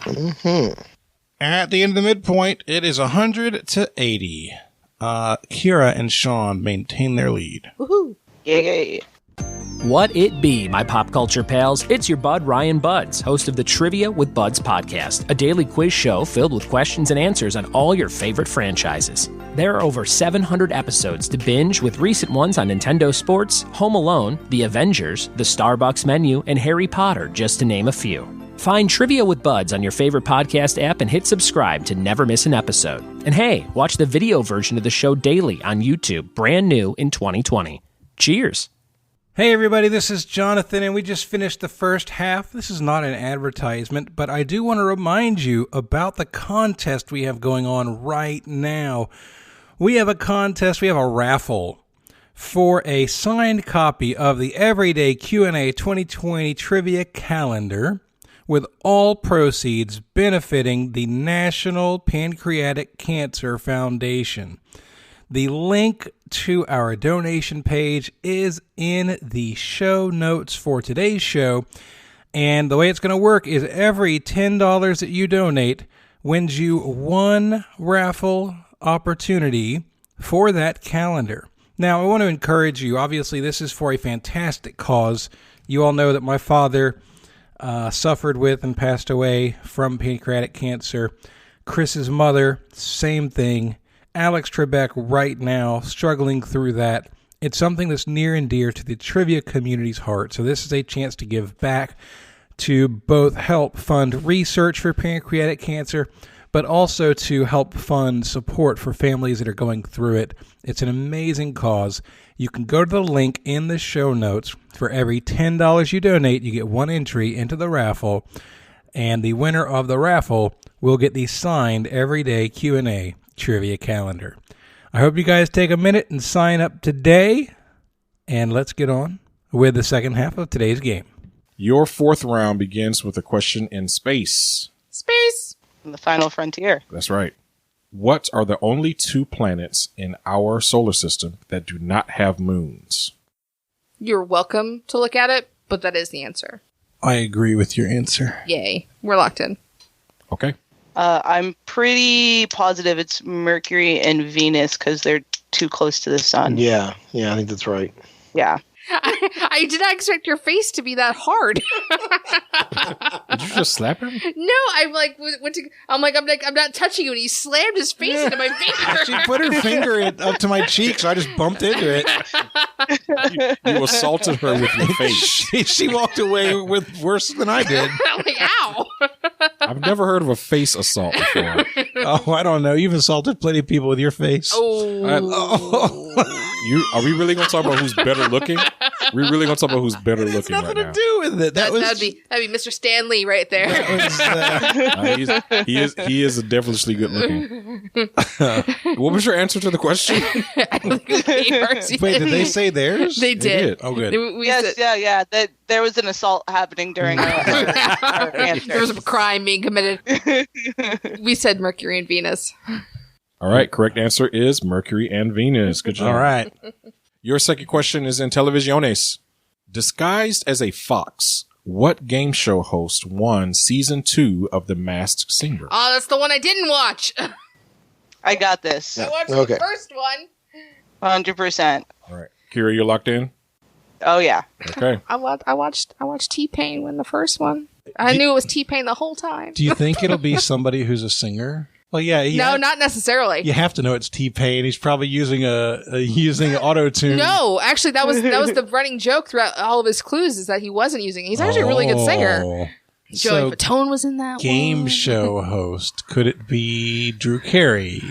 At the end of the midpoint, it is 100 to 80. Kierah and Sean maintain their lead. Woohoo! Yay. What it be, my pop culture pals? It's your bud, Ryan Buds, host of the Trivia with Buds podcast, a daily quiz show filled with questions and answers on all your favorite franchises. There are over 700 episodes to binge, with recent ones on Nintendo Sports, Home Alone, The Avengers, The Starbucks Menu, and Harry Potter, just to name a few. Find Trivia with Buds on your favorite podcast app and hit subscribe to never miss an episode. And hey, watch the video version of the show daily on YouTube, brand new in 2020. Cheers! Hey everybody, this is Jonathan, and we just finished the first half. This is not an advertisement, but I do want to remind you about the contest we have going on right now. We have a contest, we have a raffle for a signed copy of the Everyday Q&A 2020 Trivia Calendar, with all proceeds benefiting the National Pancreatic Cancer Foundation. The link to our donation page is in the show notes for today's show. And the way it's going to work is every $10 that you donate wins you one raffle opportunity for that calendar. Now, I want to encourage you. Obviously, this is for a fantastic cause. You all know that my father suffered with and passed away from pancreatic cancer. Chris's mother, same thing. Alex Trebek right now struggling through that. It's something that's near and dear to the trivia community's heart. So this is a chance to give back, to both help fund research for pancreatic cancer, but also to help fund support for families that are going through it. It's an amazing cause. You can go to the link in the show notes. For every $10 you donate, you get one entry into the raffle, and the winner of the raffle will get the signed Everyday Q&A Trivia Calendar. I hope you guys take a minute and sign up today, and let's get on with the second half of today's game. Your fourth round begins with a question in space. Space! The final frontier. That's right. What are the only 2 planets in our solar system that do not have moons? You're welcome to look at it, but that is the answer. I agree with your answer. Yay. We're locked in. Okay. I'm pretty positive it's Mercury and Venus because they're too close to the sun. Yeah, I think that's right. Yeah. I did not expect your face to be that hard. Did you just slap him? No, I'm not touching you, and he slammed his face into my finger. She put her finger up to my cheek, so I just bumped into it. You assaulted her with your face. She walked away with worse than I did. I'm like, ow. I've never heard of a face assault before. Oh, I don't know. You've assaulted plenty of people with your face. Are we really going to talk about who's better looking? We're really going to talk about who's better looking right now. Nothing to do with it. That'd be Mr. Stan Lee right there. He is devilishly good looking. What was your answer to the question? Wait, did they say theirs? They did. Oh, good. Yeah. There was an assault happening during our answer. There was a crime being committed. We said Mercury and Venus. All right, correct answer is Mercury and Venus. Good job. All right. Your second question is in Televisiones. Disguised as a fox, what game show host won season 2 of The Masked Singer? Oh, that's the one I didn't watch. I got this. I watched the first one. 100%. All right. Kierah, you're locked in? Oh, yeah. Okay. I watched T-Pain win the first one. I knew it was T-Pain the whole time. Do you think it'll be somebody who's a singer? Well, yeah. No, not necessarily. You have to know it's T-Pain. He's probably using auto-tune. No, actually, that was the running joke throughout all of his clues is that he wasn't using it. He's actually a really good singer. Joey Fatone was in that game show host. Could it be Drew Carey?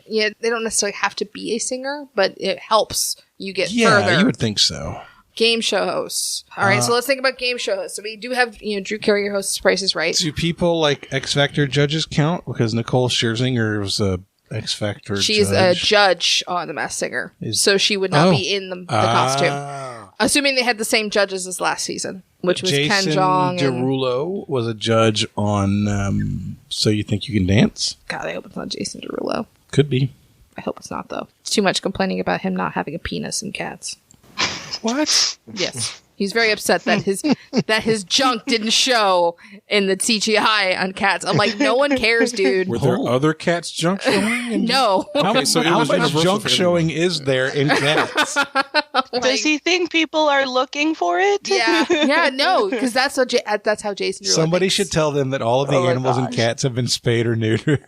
Yeah, they don't necessarily have to be a singer, but it helps you get further. Yeah, you would think so. Game show hosts. All right, so let's think about game show hosts. So we do have, Drew Carey hosts Price is Right. Do people like X Factor judges count? Because Nicole Scherzinger was a X Factor judge. She's a judge on The Masked Singer. So she would not be in the costume. Assuming they had the same judges as last season, which was Jason Ken Jeong. Derulo was a judge on So You Think You Can Dance? God, I hope it's not Jason Derulo. Could be. I hope it's not, though. It's too much complaining about him not having a penis in Cats. What? Yes. He's very upset that his junk didn't show in the CGI on Cats. I'm like, no one cares, dude. Were there other Cats junk showing? No. Okay, so How it was much universal junk for showing is there in Cats? Does he think people are looking for it? Yeah, no, because that's how Jason Derulo Somebody thinks. should tell them that all of the animals in Cats have been spayed or neutered.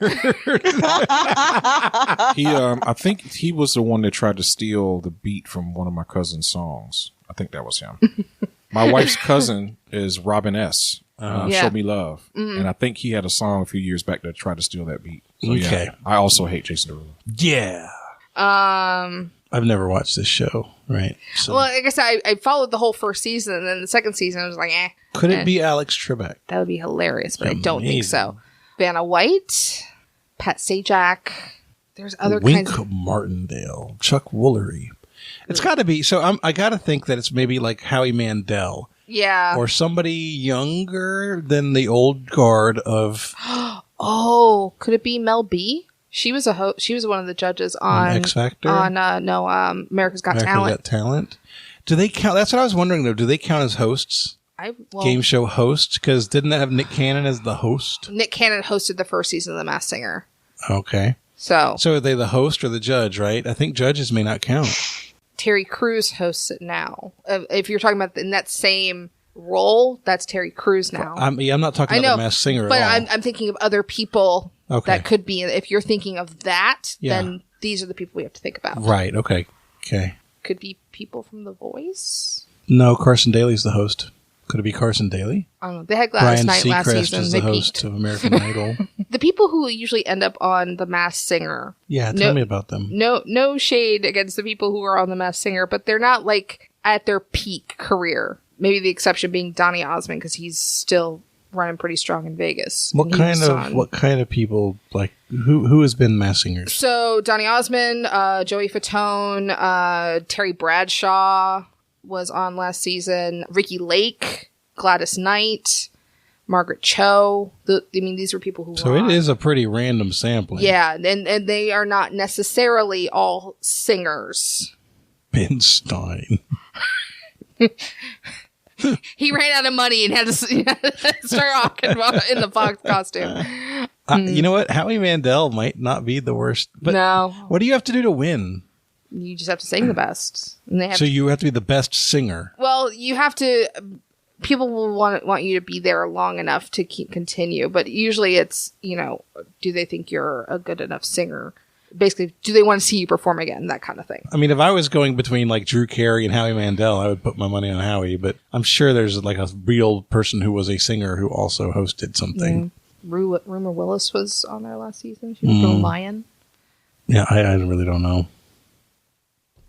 I think he was the one that tried to steal the beat from one of my cousin's songs. I think that was him. My wife's cousin is Robin S. Show Me Love. And I think he had a song a few years back that tried to steal that beat. So, Okay. yeah, I also hate Jason Derulo. Yeah. I've never watched this show, right? So Well, like I said, I followed the whole first season, and then the second season I was like, could it be Alex Trebek? that would be hilarious, but I don't think Amazing. so. Vanna White, Pat Sajak. There's other Wink kinds. Martindale, Chuck Woolery. It's got to be. So I got to think that it's maybe like Howie Mandel Yeah. or somebody younger than the old guard of Oh, could it be Mel B? She was She was one of the judges on X Factor. On America's Got America's Talent. Got Talent. Do they count? That's what I was wondering though. Do they count as hosts? Game show hosts? Because didn't that have Nick Cannon as the host? Nick Cannon hosted the first season of The Masked Singer. Okay. So are they the host or the judge? Right. I think judges may not count. Terry Crews hosts it now. If you're talking about in that same role, that's Terry Crews now. I'm not talking about the Masked Singer but at all. I'm thinking of other people that could be. If you're thinking of that, then these are the people we have to think about. Right. Okay. Okay. Could be people from The Voice. No, Carson Daly's the host. Could it be Carson Daly? I don't know. They had Gladys Brian Knight last Seacrest season. is They the host peaked. of American Idol. The people who usually end up on The Masked Singer. Yeah, tell me about them. No shade against the people who are on The Masked Singer, but they're not like at their peak career. Maybe the exception being Donny Osmond because he's still running pretty strong in Vegas. What kind of people like who has been Masked Singers? So Donny Osmond, Joey Fatone, Terry Bradshaw was on last season. Ricky Lake, Gladys Knight, Margaret Cho. These were people who. So were it on. is a pretty random sampling. Yeah, and they are not necessarily all singers. Ben Stein. He ran out of money and had to start rocking in the Fox costume. You know what? Howie Mandel might not be the worst. But No. What do you have to do to win? You just have to sing the best. And they have So you have to be the best singer. Well, you have to. People will want you to be there long enough to continue, but usually it's do they think you're a good enough singer? Basically, do they want to see you perform again? That kind of thing. I mean, if I was going between like Drew Carey and Howie Mandel, I would put my money on Howie. But I'm sure there's like a real person who was a singer who also hosted something. Rumor Willis was on there last season. She was Little Lion. Yeah, I really don't know.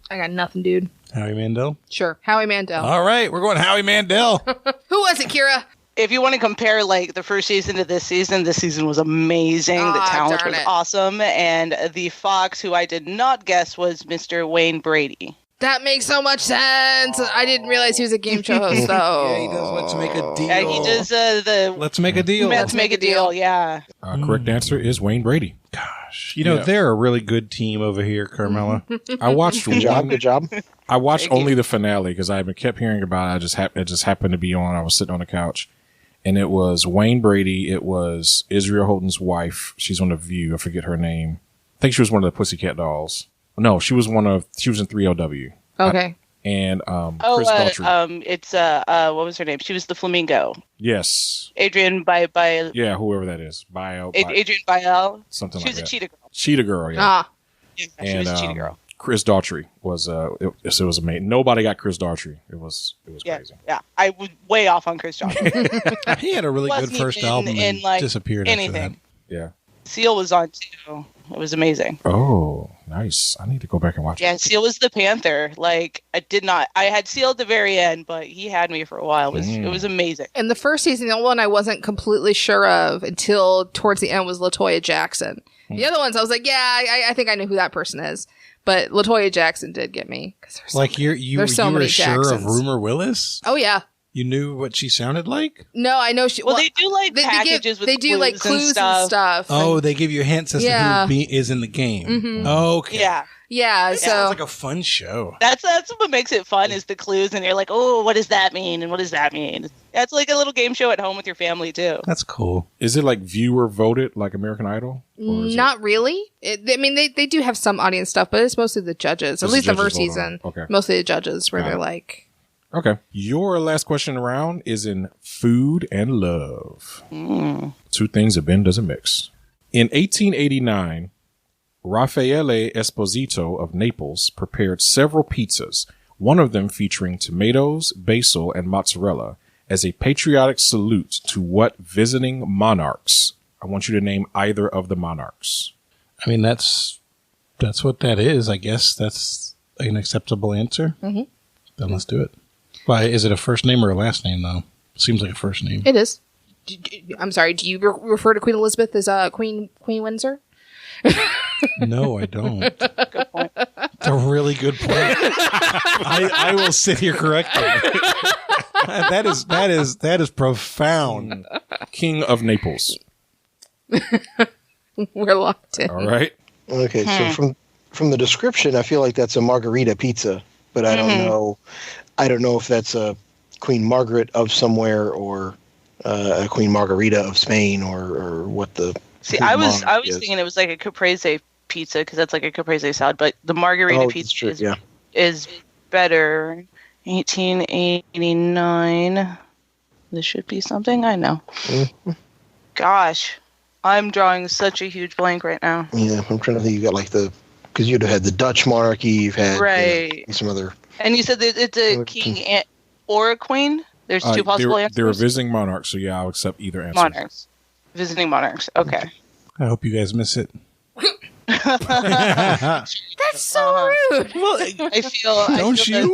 I got nothing, dude. Howie Mandel? Sure, Howie Mandel. All right, we're going Howie Mandel. Who was it, Kierah? If you want to compare like the first season to this season was amazing. The talent was awesome. And the Fox, who I did not guess was Mr. Wayne Brady. That makes so much sense. I didn't realize he was a game show host, though. Yeah, he does Let's Make a Deal. Yeah, he does the Let's Make a Deal. Let's Make a Deal, yeah. Correct answer is Wayne Brady. Gosh. They're a really good team over here, Carmela. I watched Good job. I watched only the finale because I kept hearing about it. It just happened to be on. I was sitting on the couch. And it was Wayne Brady. It was Israel Houghton's wife. She's on The View. I forget her name. I think she was one of the Pussycat Dolls. No, she was in 3LW. Okay. And Chris Daughtry. It's what was her name? She was the Flamingo. Yes. Adrian by yeah, whoever that is. Adrian Bael. Something she like was that. Cheetah Girl. Cheetah Girl, yeah. Yeah, she was a Cheetah Girl. Chris Daughtry was it was amazing. Nobody got Chris Daughtry. It was crazy. Yeah, I was way off on Chris Daughtry. He had a really good first album and like disappeared after that. Yeah. Seal was on too. It was amazing. Oh, nice. I need to go back and watch it. Yeah, Seal was the Panther. Like I had Seal at the very end, but he had me for a while. It was amazing. And the first season, the only one I wasn't completely sure of until towards the end was LaToya Jackson. The other ones, I was like, yeah, I think I know who that person is. But LaToya Jackson did get me. Like you were many sure of Jacksons. Rumor Willis? Oh, yeah. You knew what she sounded like? No, I know she. Well, they do like packages with clues and stuff. Oh, they give you hints as to who is in the game. Mm-hmm. Okay. Yeah, It sounds like a fun show. That's what makes it fun is the clues, and you're like, oh, what does that mean? And what does that mean? It's like a little game show at home with your family too. That's cool. Is it like viewer voted like American Idol? Not really. They do have some audience stuff, but it's mostly the judges. At least the first season. Okay. Mostly the judges where they're like. Okay. Your last question around is in food and love. Two things that Ben doesn't mix. In 1889, Raffaele Esposito of Naples prepared several pizzas, one of them featuring tomatoes, basil, and mozzarella, as a patriotic salute to what visiting monarchs? I want you to name either of the monarchs. I mean, that's what that is. I guess that's an acceptable answer. Mm-hmm. Then let's do it. Why, is it a first name or a last name, though? Seems like a first name. It is. I'm sorry, do you refer to Queen Elizabeth as Queen Windsor? No, I don't. Good point. It's a really good point. I will sit here correcting. That is profound. King of Naples. We're locked in. All right. Okay, so from the description, I feel like that's a margarita pizza, but I don't know. I don't know if that's a Queen Margaret of somewhere or a Queen Margarita of Spain or what the. See, I was thinking it was like a caprese pizza because that's like a caprese salad, but the margarita pizza is better. 1889. This should be something I know. Mm-hmm. Gosh, I'm drawing such a huge blank right now. Yeah, I'm trying to think. You got like because you'd have had the Dutch monarchy. You've had some other. And you said that it's a king or a queen. There's two possible answers. They're visiting monarchs, so yeah, I'll accept either answer. Monarchs, visiting monarchs. Okay. I hope you guys miss it. That's so rude. Well, I feel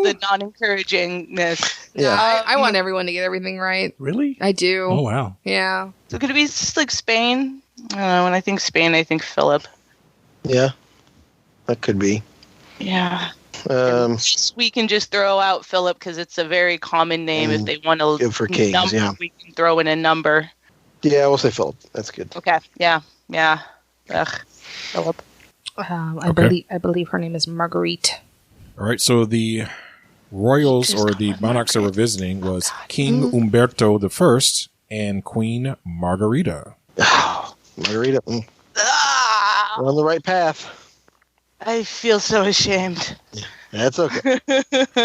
the non-encouragingness. Yeah, I want everyone to get everything right. Really? I do. Oh wow. Yeah. So could it be just like Spain? I don't know. When I think Spain, I think Philip. Yeah, that could be. Yeah. We can just throw out Philip because it's a very common name. If they want to for kings, we can throw in a number. Yeah, we'll say Philip. That's good. Okay. Yeah. Ugh. Philip. I believe her name is Marguerite. All right. So the royals or the monarchs that were visiting was King Umberto I and Queen Margarita. Margarita. We're on the right path. I feel so ashamed. Yeah, that's okay.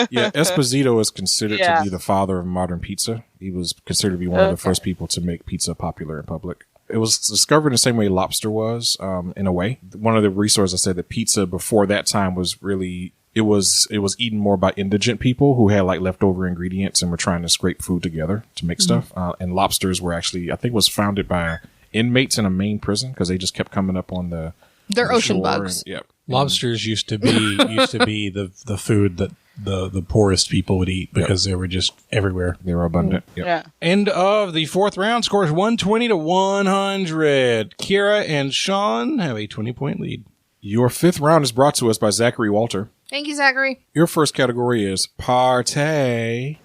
Yeah, Esposito is considered to be the father of modern pizza. He was considered to be one of the first people to make pizza popular in public. It was discovered in the same way lobster was, in a way. One of the resources said that pizza before that time was really, it was eaten more by indigent people who had like leftover ingredients and were trying to scrape food together to make stuff. And lobsters were actually, I think, was founded by inmates in a Maine prison because they just kept coming up on they're ocean bugs. Lobsters used to be the food that the poorest people would eat because they were just everywhere. They were abundant. Yeah. End of the fourth round. Scores 120 to 100. Kierah and Sean have a 20-point lead. Your fifth round is brought to us by Zachary Walter. Thank you, Zachary. Your first category is partay.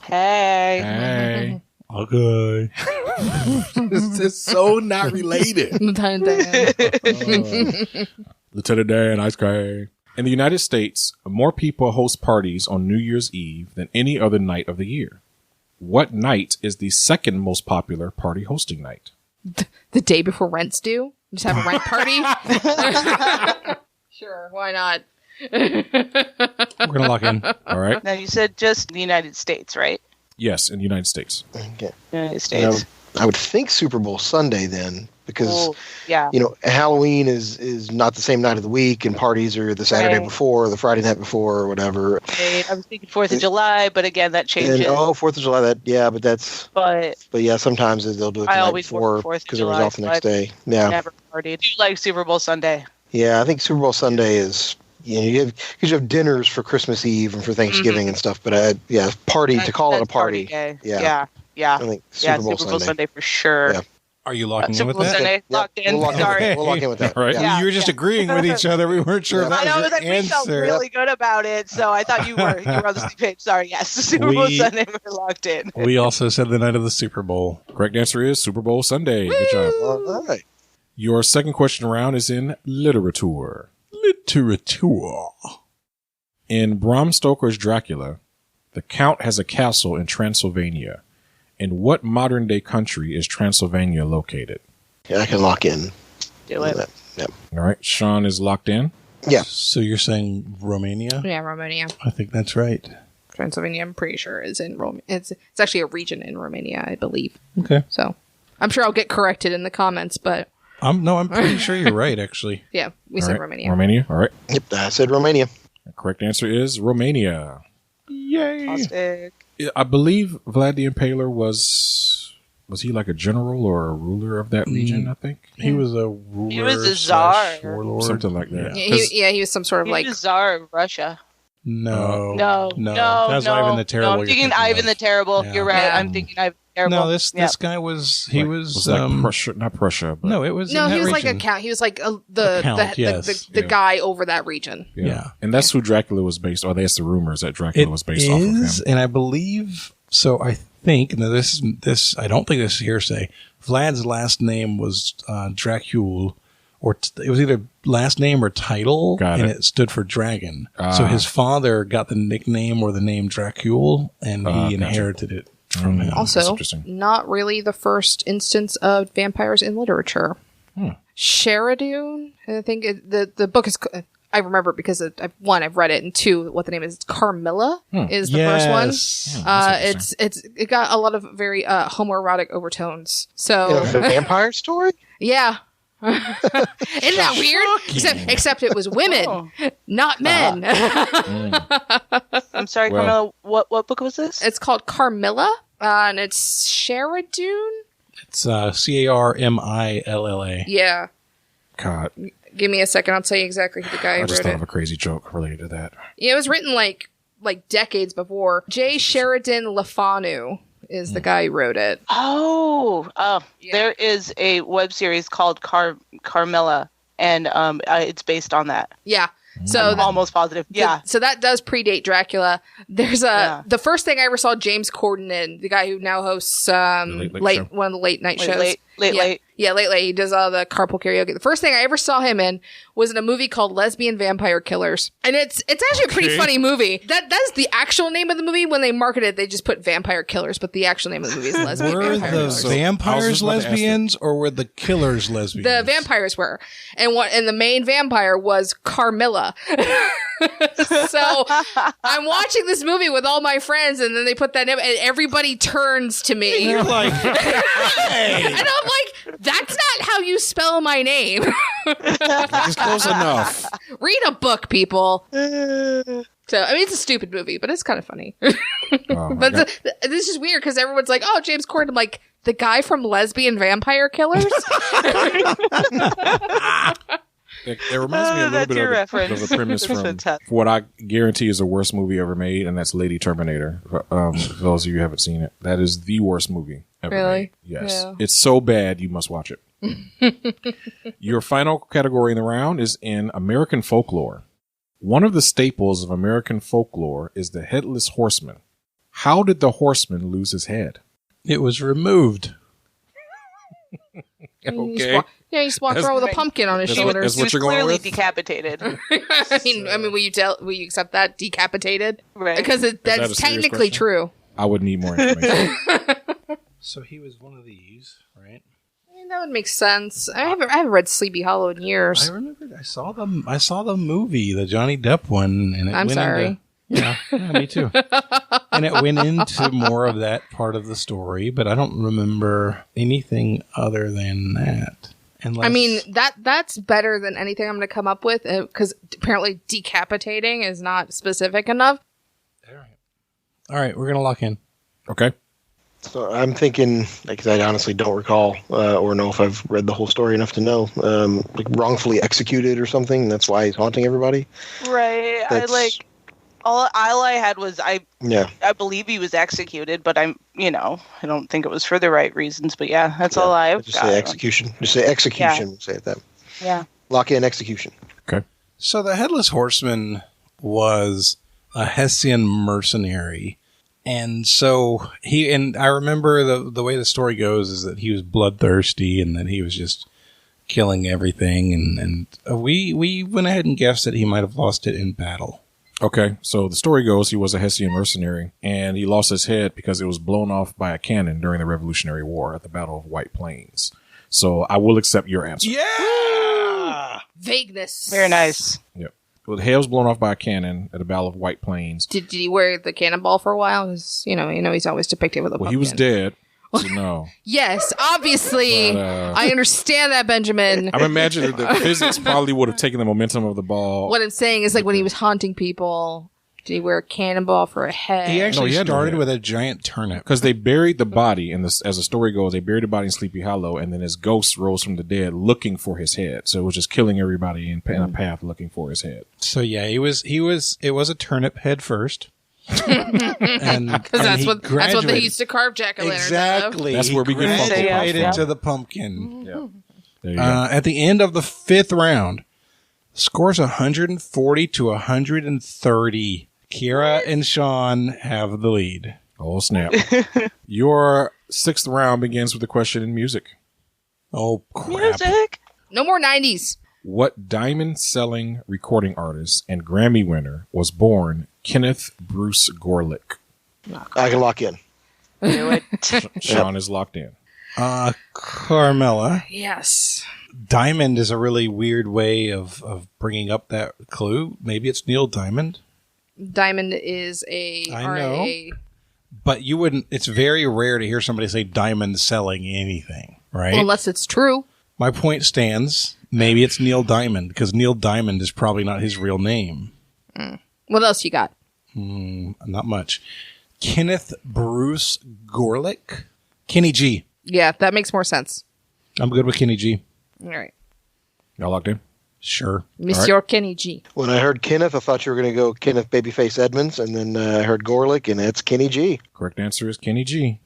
Hey. Okay. This is so not related. Lieutenant Dan, ice cream. In the United States, more people host parties on New Year's Eve than any other night of the year. What night is the second most popular party hosting night? The day before rent's due? Just have a rent party? Sure, why not? We're going to lock in. All right. Now, you said just the United States, right? Yes, in the United States. Okay. United States. I would think Super Bowl Sunday then, because Halloween is not the same night of the week, and parties are the Saturday before, or the Friday night before, or whatever. Right. I was thinking 4th of July, but again, that changes. And, 4th of July, but yeah, sometimes they'll do it the night before because it was off the next day. Yeah. Never partied. Do you like Super Bowl Sunday? Yeah, I think Super Bowl Sunday is. You have dinners for Christmas Eve and for Thanksgiving and stuff, but party to call it a party. Day. Yeah. I think Super Bowl Sunday for sure. Are you locking in Super with Bowl that? Sunday. Locked in. Sorry. We'll lock in with that. Right. Yeah. You were just agreeing with each other. We weren't sure if that I know was that your we felt answer. really good about it, so I thought you were on the same page. Sorry, yes, Super Bowl Sunday, we're locked in. We also said the night of the Super Bowl. Correct answer is Super Bowl Sunday. Good job. All right. Your second question round is in literature. In Bram Stoker's Dracula, the Count has a castle in Transylvania. In what modern-day country is Transylvania located? Yeah, I can lock in. Do it. Yep. All right. Sean is locked in. Yeah. So you're saying Romania? Yeah, Romania. I think that's right. Transylvania, I'm pretty sure, is in Romania. It's actually a region in Romania, I believe. Okay. So I'm sure I'll get corrected in the comments, but I'm pretty sure you're right, actually. yeah, we All said right. Romania. Romania. All right. Yep. I said Romania. The correct answer is Romania. Yay. Fantastic. I believe Vlad the Impaler was he like a general or a ruler of that region, I think? He was a ruler. He was a czar. Warlord. Something like that. Yeah, he was some sort of He like was Tsar of Russia. No. No. That's Ivan the Terrible. No, I'm you're thinking of. Ivan the Terrible. Yeah. You're right. Yeah. I'm thinking Ivan the Terrible. No, this guy was Was like Prussia, not Prussia, but no, it was no, in that he was region. like a count. He was like A count, yes. the guy over that region. Yeah. And that's who Dracula was based on. That's the rumors that Dracula was based off of him. And I believe so. I think now this I don't think this is hearsay. Vlad's last name was Dracul, or it was either last name or title, and it stood for dragon. So his father got the nickname or the name Dracul, and he inherited it from him. Also, not really the first instance of vampires in literature. Sheridan, I think the book is. I remember it because I've read it, and two, what the name is, Carmela is the first one. It got a lot of very homoerotic overtones. So The vampire story? Yeah. Isn't that weird? Except it was women, not men. I'm sorry, Carmela. What book was this? It's called Carmilla, and it's Sheridan. It's Carmilla. Yeah. God. Give me a second. I'll tell you exactly who the guy who I just wrote thought it. of a crazy joke related to that. Yeah, it was written like decades before. J. Sheridan LeFanu is the guy who wrote it. There is a web series called Carmela, and it's based on that. Yeah. So I'm almost positive. Yeah. So that does predate Dracula. There's the first thing I ever saw James Corden in, the guy who now hosts one of the late night shows. Late. Yeah, late. He does all the carpool karaoke. The first thing I ever saw him in was in a movie called Lesbian Vampire Killers. And it's actually a pretty funny movie. That's the actual name of the movie. When they market it, they just put Vampire Killers, but the actual name of the movie is Lesbian Were Vampire the Killers. vampires lesbians or were the killers lesbians? The vampires were. And the main vampire was Carmilla. So I'm watching this movie with all my friends, and then they put that name, and everybody turns to me. You're like, hey. And I'm like, that's not how you spell my name. It's close enough. Read a book, people. So, I mean, it's a stupid movie, but it's kind of funny. But this is weird because everyone's like, oh, James Corden. I'm like, the guy from Lesbian Vampire Killers? It reminds me a little bit of the premise from what I guarantee is the worst movie ever made, and that's Lady Terminator. For those of you who haven't seen it, that is the worst movie ever made. Yes. Yeah. It's so bad, you must watch it. Your final category in the round is in American folklore. One of the staples of American folklore is the headless horseman. How did the horseman lose his head? It was removed. Okay. He just walked around with a pumpkin on his shoulders. That's what you're going clearly with? decapitated. I mean, will you accept that decapitated? Right. Because that a that's serious technically question? true. I would need more information. So he was one of these, right? I mean, that would make sense. I haven't read Sleepy Hollow in years. I remember I saw the movie, the Johnny Depp one, and it I'm went sorry. Yeah, me too. And it went into more of that part of the story, but I don't remember anything other than that. Unless, I mean, that's better than anything I'm going to come up with, because apparently decapitating is not specific enough. All right, we're going to lock in. Okay. So I'm thinking, because I honestly don't recall or know if I've read the whole story enough to know, like wrongfully executed or something. That's why he's haunting everybody. Right. All I had was I Yeah. believe he was executed, but I don't think it was for the right reasons. But yeah, that's all I've Just got. say execution. Just say execution. Say it that. Yeah. Lock in execution. Okay. So the Headless Horseman was a Hessian mercenary. And so I remember the way the story goes is that he was bloodthirsty and that he was just killing everything. And we went ahead and guessed that he might have lost it in battle. Okay, so the story goes he was a Hessian mercenary, and he lost his head because it was blown off by a cannon during the Revolutionary War at the Battle of White Plains. So I will accept your answer. Yeah! Vagueness. Very nice. Yep. Well, the head was blown off by a cannon at the Battle of White Plains. Did he wear the cannonball for a while? 'Cause, he's always depicted with a Well, pumpkin. he was dead, so no. Yes, obviously. But, I understand that, Benjamin. I'm imagining the physics probably would have taken the momentum of the ball. What I'm saying is, like, when he was haunting people, did he wear a cannonball for a head? He actually he had no started head. with a giant turnip. Because they buried the body, as the story goes, they buried the body in Sleepy Hollow, and then his ghost rose from the dead looking for his head. So it was just killing everybody in a path looking for his head. So yeah, it was a turnip head first. Because that's what they used to carve jack-o'-lanterns Exactly. That's where we get funky. graduated Yeah. to the pumpkin. Yeah. There you go. At the end of the 5th round, scores 140 to 130. Kierah and Sean have the lead. Oh, snap. Your 6th round begins with a question in music. Oh, crap. Music. No more 90s. What diamond-selling recording artist and Grammy winner was born Kenneth Bruce Gorlick? I can lock in. Do it. Sean is locked in. Carmela. Yes. Diamond is a really weird way of bringing up that clue. Maybe it's Neil Diamond. Diamond is a I RA. But you wouldn't. It's very rare to hear somebody say diamond selling anything, right? Well, unless it's true. My point stands. Maybe it's Neil Diamond because Neil Diamond is probably not his real name. What else you got? Not much. Kenneth Bruce Gorlick. Kenny G. Yeah, that makes more sense. I'm good with Kenny G. All right. Y'all locked in? Sure. Monsieur Kenny G. When I heard Kenneth, I thought you were going to go Kenneth Babyface Edmonds, and then I heard Gorlick, and it's Kenny G. Correct answer is Kenny G.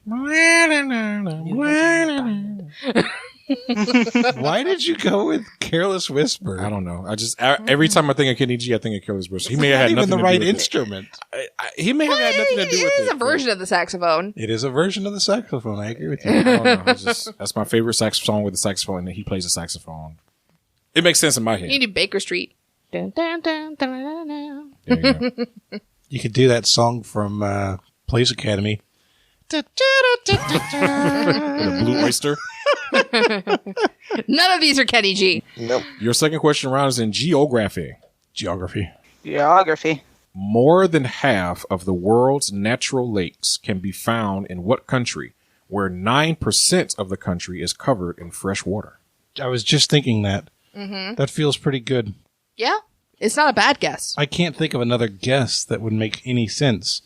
Why did you go with Careless Whisper? I don't know. Every time I think of Kenny G, I think of Careless Whisper. He may have had Not even nothing the to right do with instrument. it. He may have had nothing to do with It it. is a version of the saxophone. It is a version of the saxophone. I agree with you. I don't know. That's my favorite saxophone with the saxophone, and he plays the saxophone. It makes sense in my head. You do Baker Street. Dun, dun, dun, dun, dun, dun. There you go. You could do that song from Police Academy. The Blue Oyster. None of these are Kenny G. Nope. Your second question round is in geography. Geography. Geography. More than half of the world's natural lakes can be found in what country, where 9% of the country is covered in fresh water? I was just thinking that. That feels pretty good. Yeah? It's not a bad guess. I can't think of another guess that would make any sense.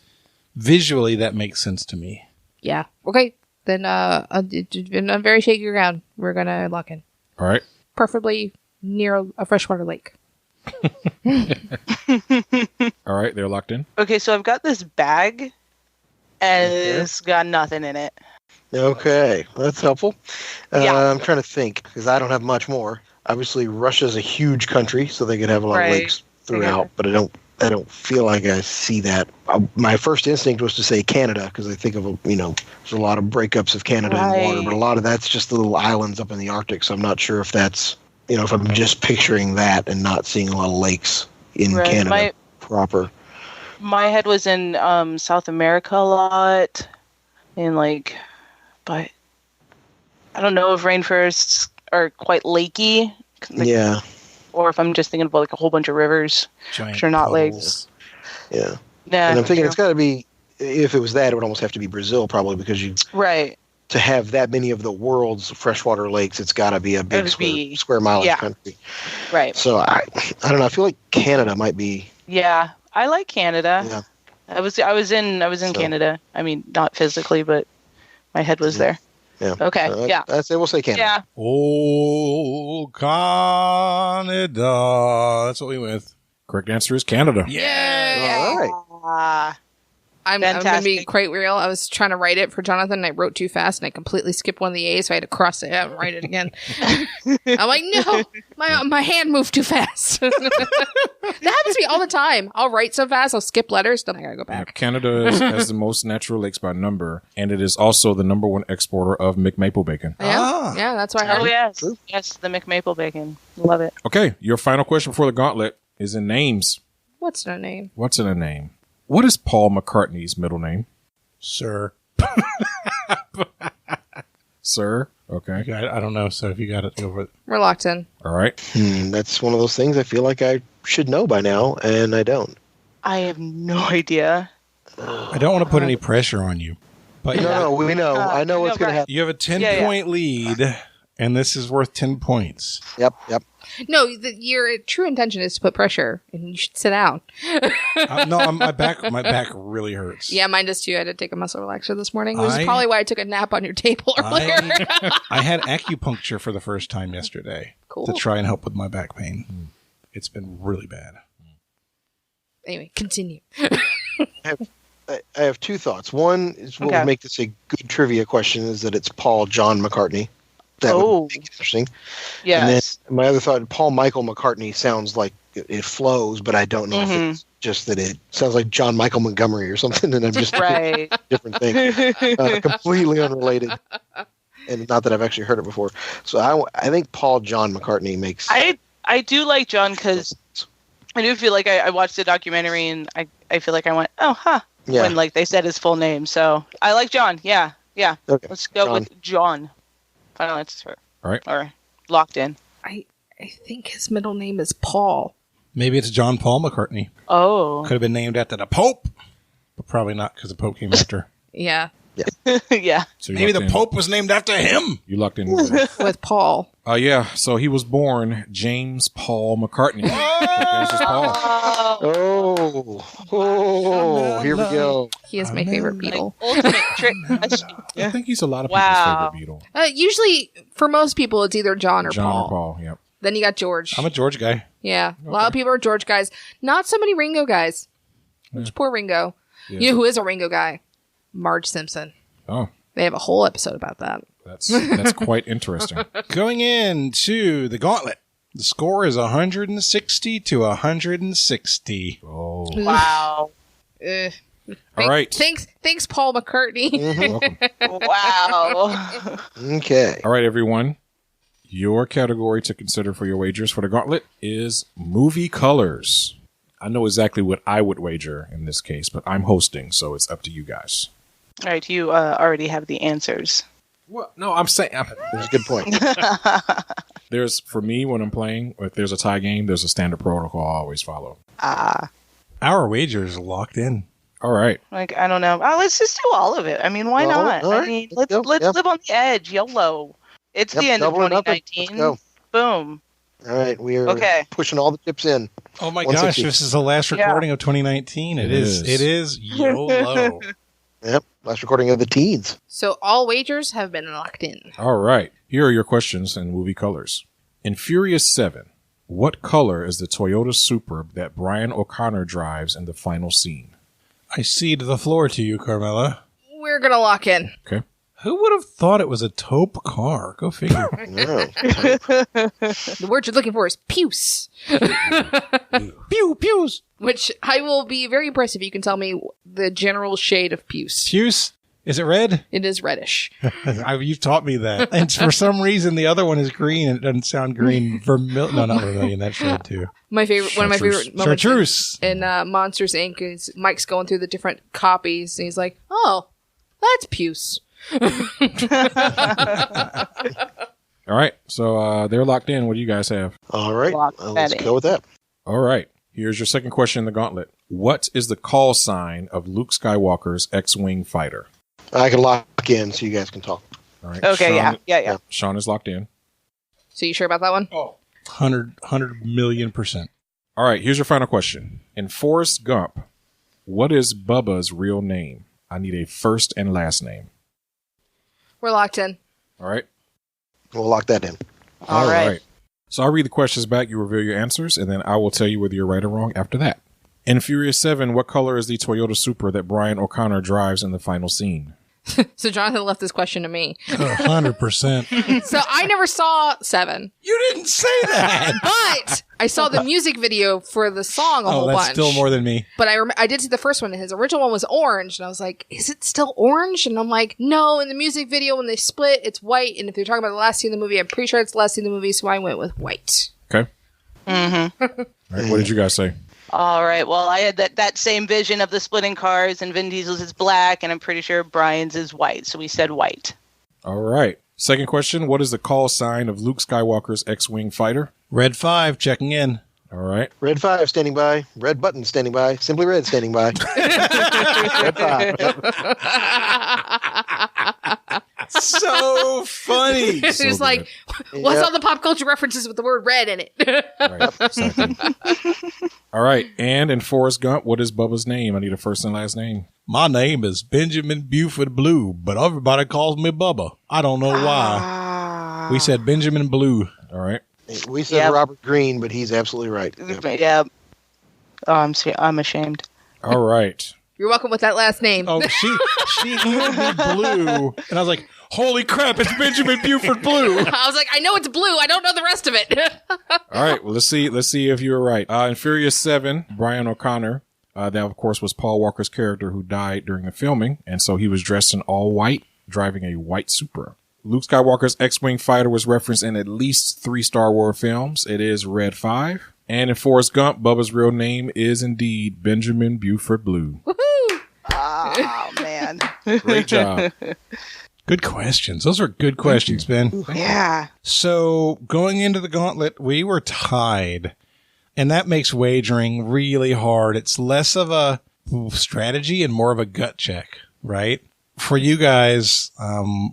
Visually, that makes sense to me. Yeah. Okay. Then, in a very shaky ground, we're going to lock in. All right. Preferably near a freshwater lake. All right. They're locked in. Okay, so I've got this bag, and it's got nothing in it. Okay, that's helpful. Yeah. I'm trying to think, because I don't have much more. Obviously, Russia's a huge country, so they could have a lot of Right. lakes throughout, but I don't feel like I see that. My first instinct was to say Canada, because I think of, there's a lot of breakups of Canada in water, Right. but a lot of that's just the little islands up in the Arctic, so I'm not sure if that's, if I'm just picturing that and not seeing a lot of lakes in Right. Canada proper. My head was in South America a lot, but I don't know if rainforests are quite lakey. Yeah, Or if I'm just thinking about like a whole bunch of rivers, Giant which are not puddles. lakes. yeah. Nah, And I'm thinking true. it's got to be, if it was that, it would almost have to be Brazil, probably, because Right. to have that many of the world's freshwater lakes, it's got to be a big It'd be- square mileage yeah. country. Right. So I don't know. I feel like Canada might be. Yeah. I like Canada. Yeah. I was in So- Canada. I mean, not physically, but my head was there. Yeah. Okay. So Yeah. I'd say we'll say Canada. Yeah. Oh, Canada. That's what we went with. Correct answer is Canada. All right. I'm going to Fantastic. be quite real. I was trying to write it for Jonathan, and I wrote too fast, and I completely skipped one of the A's, so I had to cross it out and write it again. I'm like, no, my hand moved too fast. That happens to me all the time. I'll write so fast, I'll skip letters, then I gotta go back. Canada has the most natural lakes by number, and it is also the number 1 exporter of McMaple bacon. Yeah, that's why I heard. Oh, yes. Yes, the McMaple bacon. Love it. Okay, your final question before the gauntlet is in names. What's their name? What's in a name? What is Paul McCartney's middle name? Sir. Sir? Okay. I don't know, so if you got it, go for it. We're locked in. All right. That's one of those things I feel like I should know by now, and I don't. I have no idea. I don't want to put any pressure on you. But No, we know. I know what's going to happen. you have a 10-point lead, and this is worth 10 points. Yep. No, your true intention is to put pressure, and you should sit down. No, my back really hurts. Yeah, mine does too. I had to take a muscle relaxer this morning, which is probably why I took a nap on your table earlier. I had acupuncture for the first time yesterday to try and help with my back pain. It's been really bad. Anyway, continue. I have two thoughts. One is what would make this a good trivia question is that it's Paul John McCartney. That would make it interesting. Yes. And then my other thought, Paul Michael McCartney sounds like it flows, but I don't know if it's just that it sounds like John Michael Montgomery or something, and I'm just right. different thing. Completely unrelated. And not that I've actually heard it before. So I think Paul John McCartney makes... I do like John because I do feel like I watched the documentary and I feel like I went, oh, huh, when like they said his full name. So I like John. Yeah. Okay. Let's go with John. Final answer. All right. Or locked in. I think his middle name is Paul. Maybe it's John Paul McCartney. Oh. Could have been named after the Pope, but probably not because the Pope came after. Yeah. Yeah. So Maybe the Pope was named after him. You locked in with Paul. Yeah. So he was born James Paul McCartney. There's his Paul. Oh, here we go. He is my favorite Beatle. Ultimate trick. I think he's a lot of people's favorite Beatle. Usually, for most people, it's either John or Paul. John or Paul, yep. Then you got George. I'm a George guy. Yeah. A lot of people are George guys. Not so many Ringo guys. Which poor Ringo. Yeah. You know who is a Ringo guy? Marge Simpson. Oh. They have a whole episode about that. That's quite interesting. Going into the gauntlet, the score is 160 to 160. Oh. Wow. All right. Thanks, Paul McCartney. Welcome. Wow. Okay. All right, everyone. Your category to consider for your wagers for the gauntlet is movie colors. I know exactly what I would wager in this case, but I'm hosting, so it's up to you guys. All right. You already have the answers. Well, no, I'm saying... That's a good point. There's, for me, when I'm playing, if there's a tie game, there's a standard protocol I always follow. Our wager is locked in. All right. Like, I don't know. Let's just do all of it. I mean, why not? All right. I mean, let's live on the edge. YOLO. It's the end of 2019. Let's go. Boom. All right, we are pushing all the chips in. Oh my gosh, this is the last recording of 2019. It is YOLO. Yep, last recording of the teens. So all wagers have been locked in. All right. Here are your questions in movie colors. In Furious 7, what color is the Toyota Supra that Brian O'Connor drives in the final scene? I cede the floor to you, Carmela. We're going to lock in. Okay. Who would have thought it was a taupe car? Go figure. The word you're looking for is puce. Puce. Which I will be very impressed if you can tell me the general shade of puce. Puce? Is it red? It is reddish. You've taught me that. And for some reason, the other one is green, and it doesn't sound green. No, not vermilion. That's red, too. One of my favorite moments Chartreuse. in Monsters, Inc. is Mike's going through the different copies, and he's like, oh, that's puce. All right. So they're locked in. What do you guys have? All right. Let's go with that. All right. Here's your second question in the gauntlet. What is the call sign of Luke Skywalker's X-Wing fighter? I can lock in so you guys can talk. All right. Okay, Sean, yeah. Sean is locked in. So you sure about that one? Oh. 100 million%. All right. Here's your final question. In Forrest Gump, what is Bubba's real name? I need a first and last name. We're locked in. All right. We'll lock that in. All right. So I'll read the questions back, you reveal your answers, and then I will tell you whether you're right or wrong after that. In Furious 7, what color is the Toyota Supra that Brian O'Connor drives in the final scene? So Jonathan left this question to me. 100%. So I never saw 7. You didn't say that. But I saw the music video for the song a whole that's bunch. still more than me. But I did see the first one, and his original one was orange, and I was like, is it still orange? And I'm like, no, in the music video, when they split, it's white, and if you're talking about the last scene of the movie, I'm pretty sure it's the last scene of the movie, so I went with white. Okay. Mm-hmm. All right, what did you guys say? All right. Well, I had that same vision of the splitting cars, and Vin Diesel's is black, and I'm pretty sure Brian's is white. So we said white. All right. Second question. What is the call sign of Luke Skywalker's X-Wing fighter? Red 5 checking in. All right. Red 5 standing by. Red button standing by. Simply Red standing by. Red 5. So funny. It's So just like, what's Yep. all the pop culture references with the word red in it? Right. Exactly. All right. And in Forrest Gump, what is Bubba's name? I need a first and last name. My name is Benjamin Buford Blue, but everybody calls me Bubba. I don't know why. We said Benjamin Blue. All right. We said Yep. Robert Greene, but he's absolutely right. Yep. Yeah. Oh, I'm ashamed. All right. You're welcome with that last name. Oh, she handed me Blue, and I was like, holy crap, it's Benjamin Buford Blue. I was like, I know it's blue. I don't know the rest of it. All right. Well, let's see if you were right. In Furious 7, Brian O'Connor, that of course was Paul Walker's character who died during the filming, and so he was dressed in all white, driving a white Supra. Luke Skywalker's X-Wing fighter was referenced in at least 3 Star Wars films. It is Red 5. And in Forrest Gump, Bubba's real name is indeed Benjamin Buford Blue. Woohoo! Oh, man. Great job. Good questions. Those were good questions, Ben. Yeah. So going into the gauntlet, we were tied, and that makes wagering really hard. It's less of a strategy and more of a gut check, right? For you guys,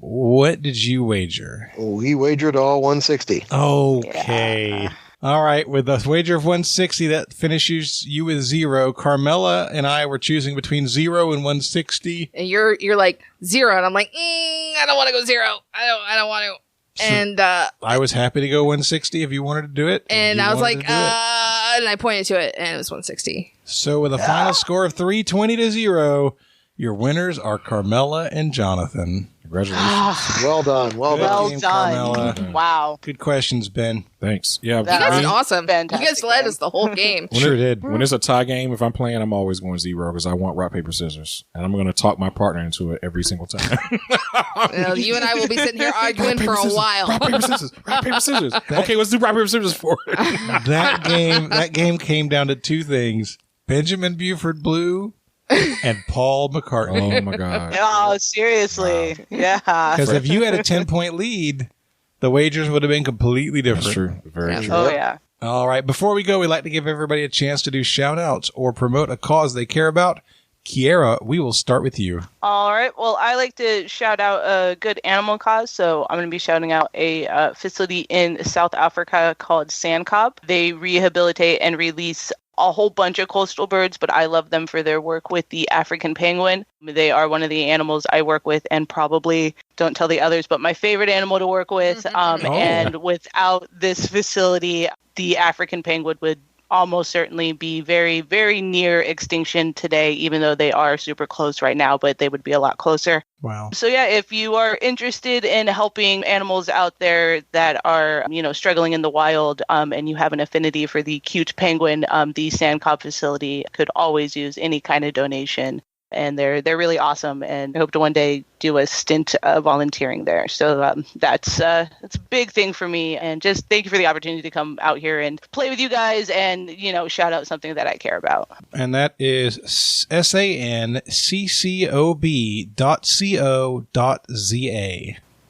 what did you wager? We wagered all 160. Okay. Yeah. All right. With a wager of 160, that finishes you with 0. Carmela and I were choosing between 0 and 160. And you're like 0, and I'm like, I don't want to go 0. I don't want to. And I was happy to go 160 if you wanted to do it. and You I was wanted like, to do it. and I pointed to it, and it was 160. So with a final score of 320 to 0, your winners are Carmela and Jonathan. Congratulations. Well done. Well Good done. Well game, done. Carmela. Wow. Good questions, Ben. Thanks. Yeah. You guys That did was awesome. fantastic, You guys led man. us the whole game. Sure did. When it's a tie game, if I'm playing, I'm always going 0 because I want rock, paper, scissors. And I'm going to talk my partner into it every single time. You and I will be sitting here arguing for a while. Rock, paper, scissors. Rock, paper, scissors. Okay, let's do rock, paper, scissors for it. That game came down to 2 things: Benjamin Buford Blue and Paul McCartney. Oh, my God. Oh, seriously. Yeah. Because if you had a 10-point lead, the wagers would have been completely different. That's true. Very Yeah. true. Oh, yeah. All right. Before we go, we'd like to give everybody a chance to do shout outs or promote a cause they care about. Kierah, we will start with you. All right. Well, I like to shout out a good animal cause. So I'm going to be shouting out a facility in South Africa called Sandcob. They rehabilitate and release a whole bunch of coastal birds, but I love them for their work with the African penguin. They are one of the animals I work with, and probably, don't tell the others, but my favorite animal to work with. And without this facility, the African penguin would almost certainly be very, very near extinction today, even though they are super close right now, but they would be a lot closer. Wow. So yeah, if you are interested in helping animals out there that are, struggling in the wild, and you have an affinity for the cute penguin, the Sandcob facility could always use any kind of donation. And they're really awesome, and I hope to one day do a stint of volunteering there. So that's a big thing for me, and just thank you for the opportunity to come out here and play with you guys, and shout out something that I care about. And that is sanccob.co.za.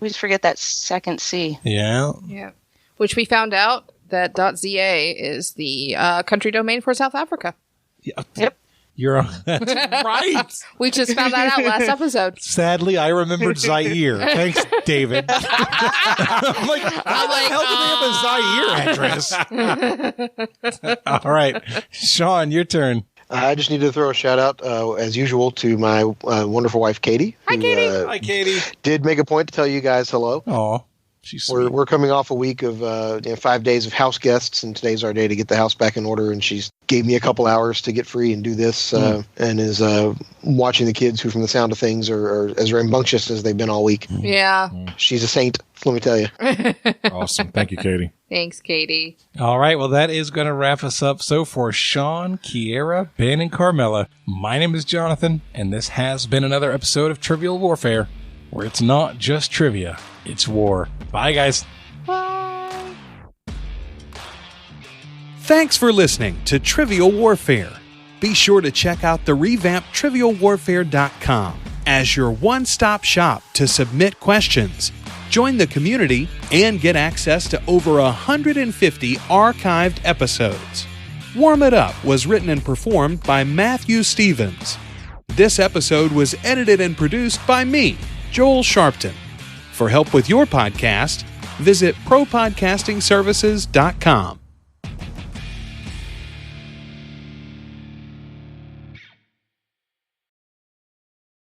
We just forget that second C. Yeah. Yeah. Which we found out that .za is the country domain for South Africa. Yep. You're that's right. We just found that out last episode. Sadly, I remembered Zaire. Thanks, David. I'm like, how the hell do they have a Zaire address? All right. Sean, your turn. I just need to throw a shout out, as usual, to my wonderful wife, Katie. Hi, Katie. Hi, Katie. Did make a point to tell you guys hello. Aw. She's sweet. We're coming off a week of 5 days of house guests, and today's our day to get the house back in order. And she's gave me a couple hours to get free and do this, and is watching the kids who, from the sound of things, are as rambunctious as they've been all week. Yeah. She's a saint, let me tell you. Awesome. Thank you, Katie. Thanks, Katie. All right, well, that is going to wrap us up. So for Sean, Kierah, Ben, and Carmela, my name is Jonathan, and this has been another episode of Trivial Warfare, where it's not just trivia, it's war. Bye, guys. Bye. Thanks for listening to Trivial Warfare. Be sure to check out the revamped TrivialWarfare.com as your one-stop shop to submit questions, join the community, and get access to over 150 archived episodes. Warm It Up was written and performed by Matthew Stevens. This episode was edited and produced by me, Joel Sharpton. For help with your podcast, visit ProPodcastingServices.com.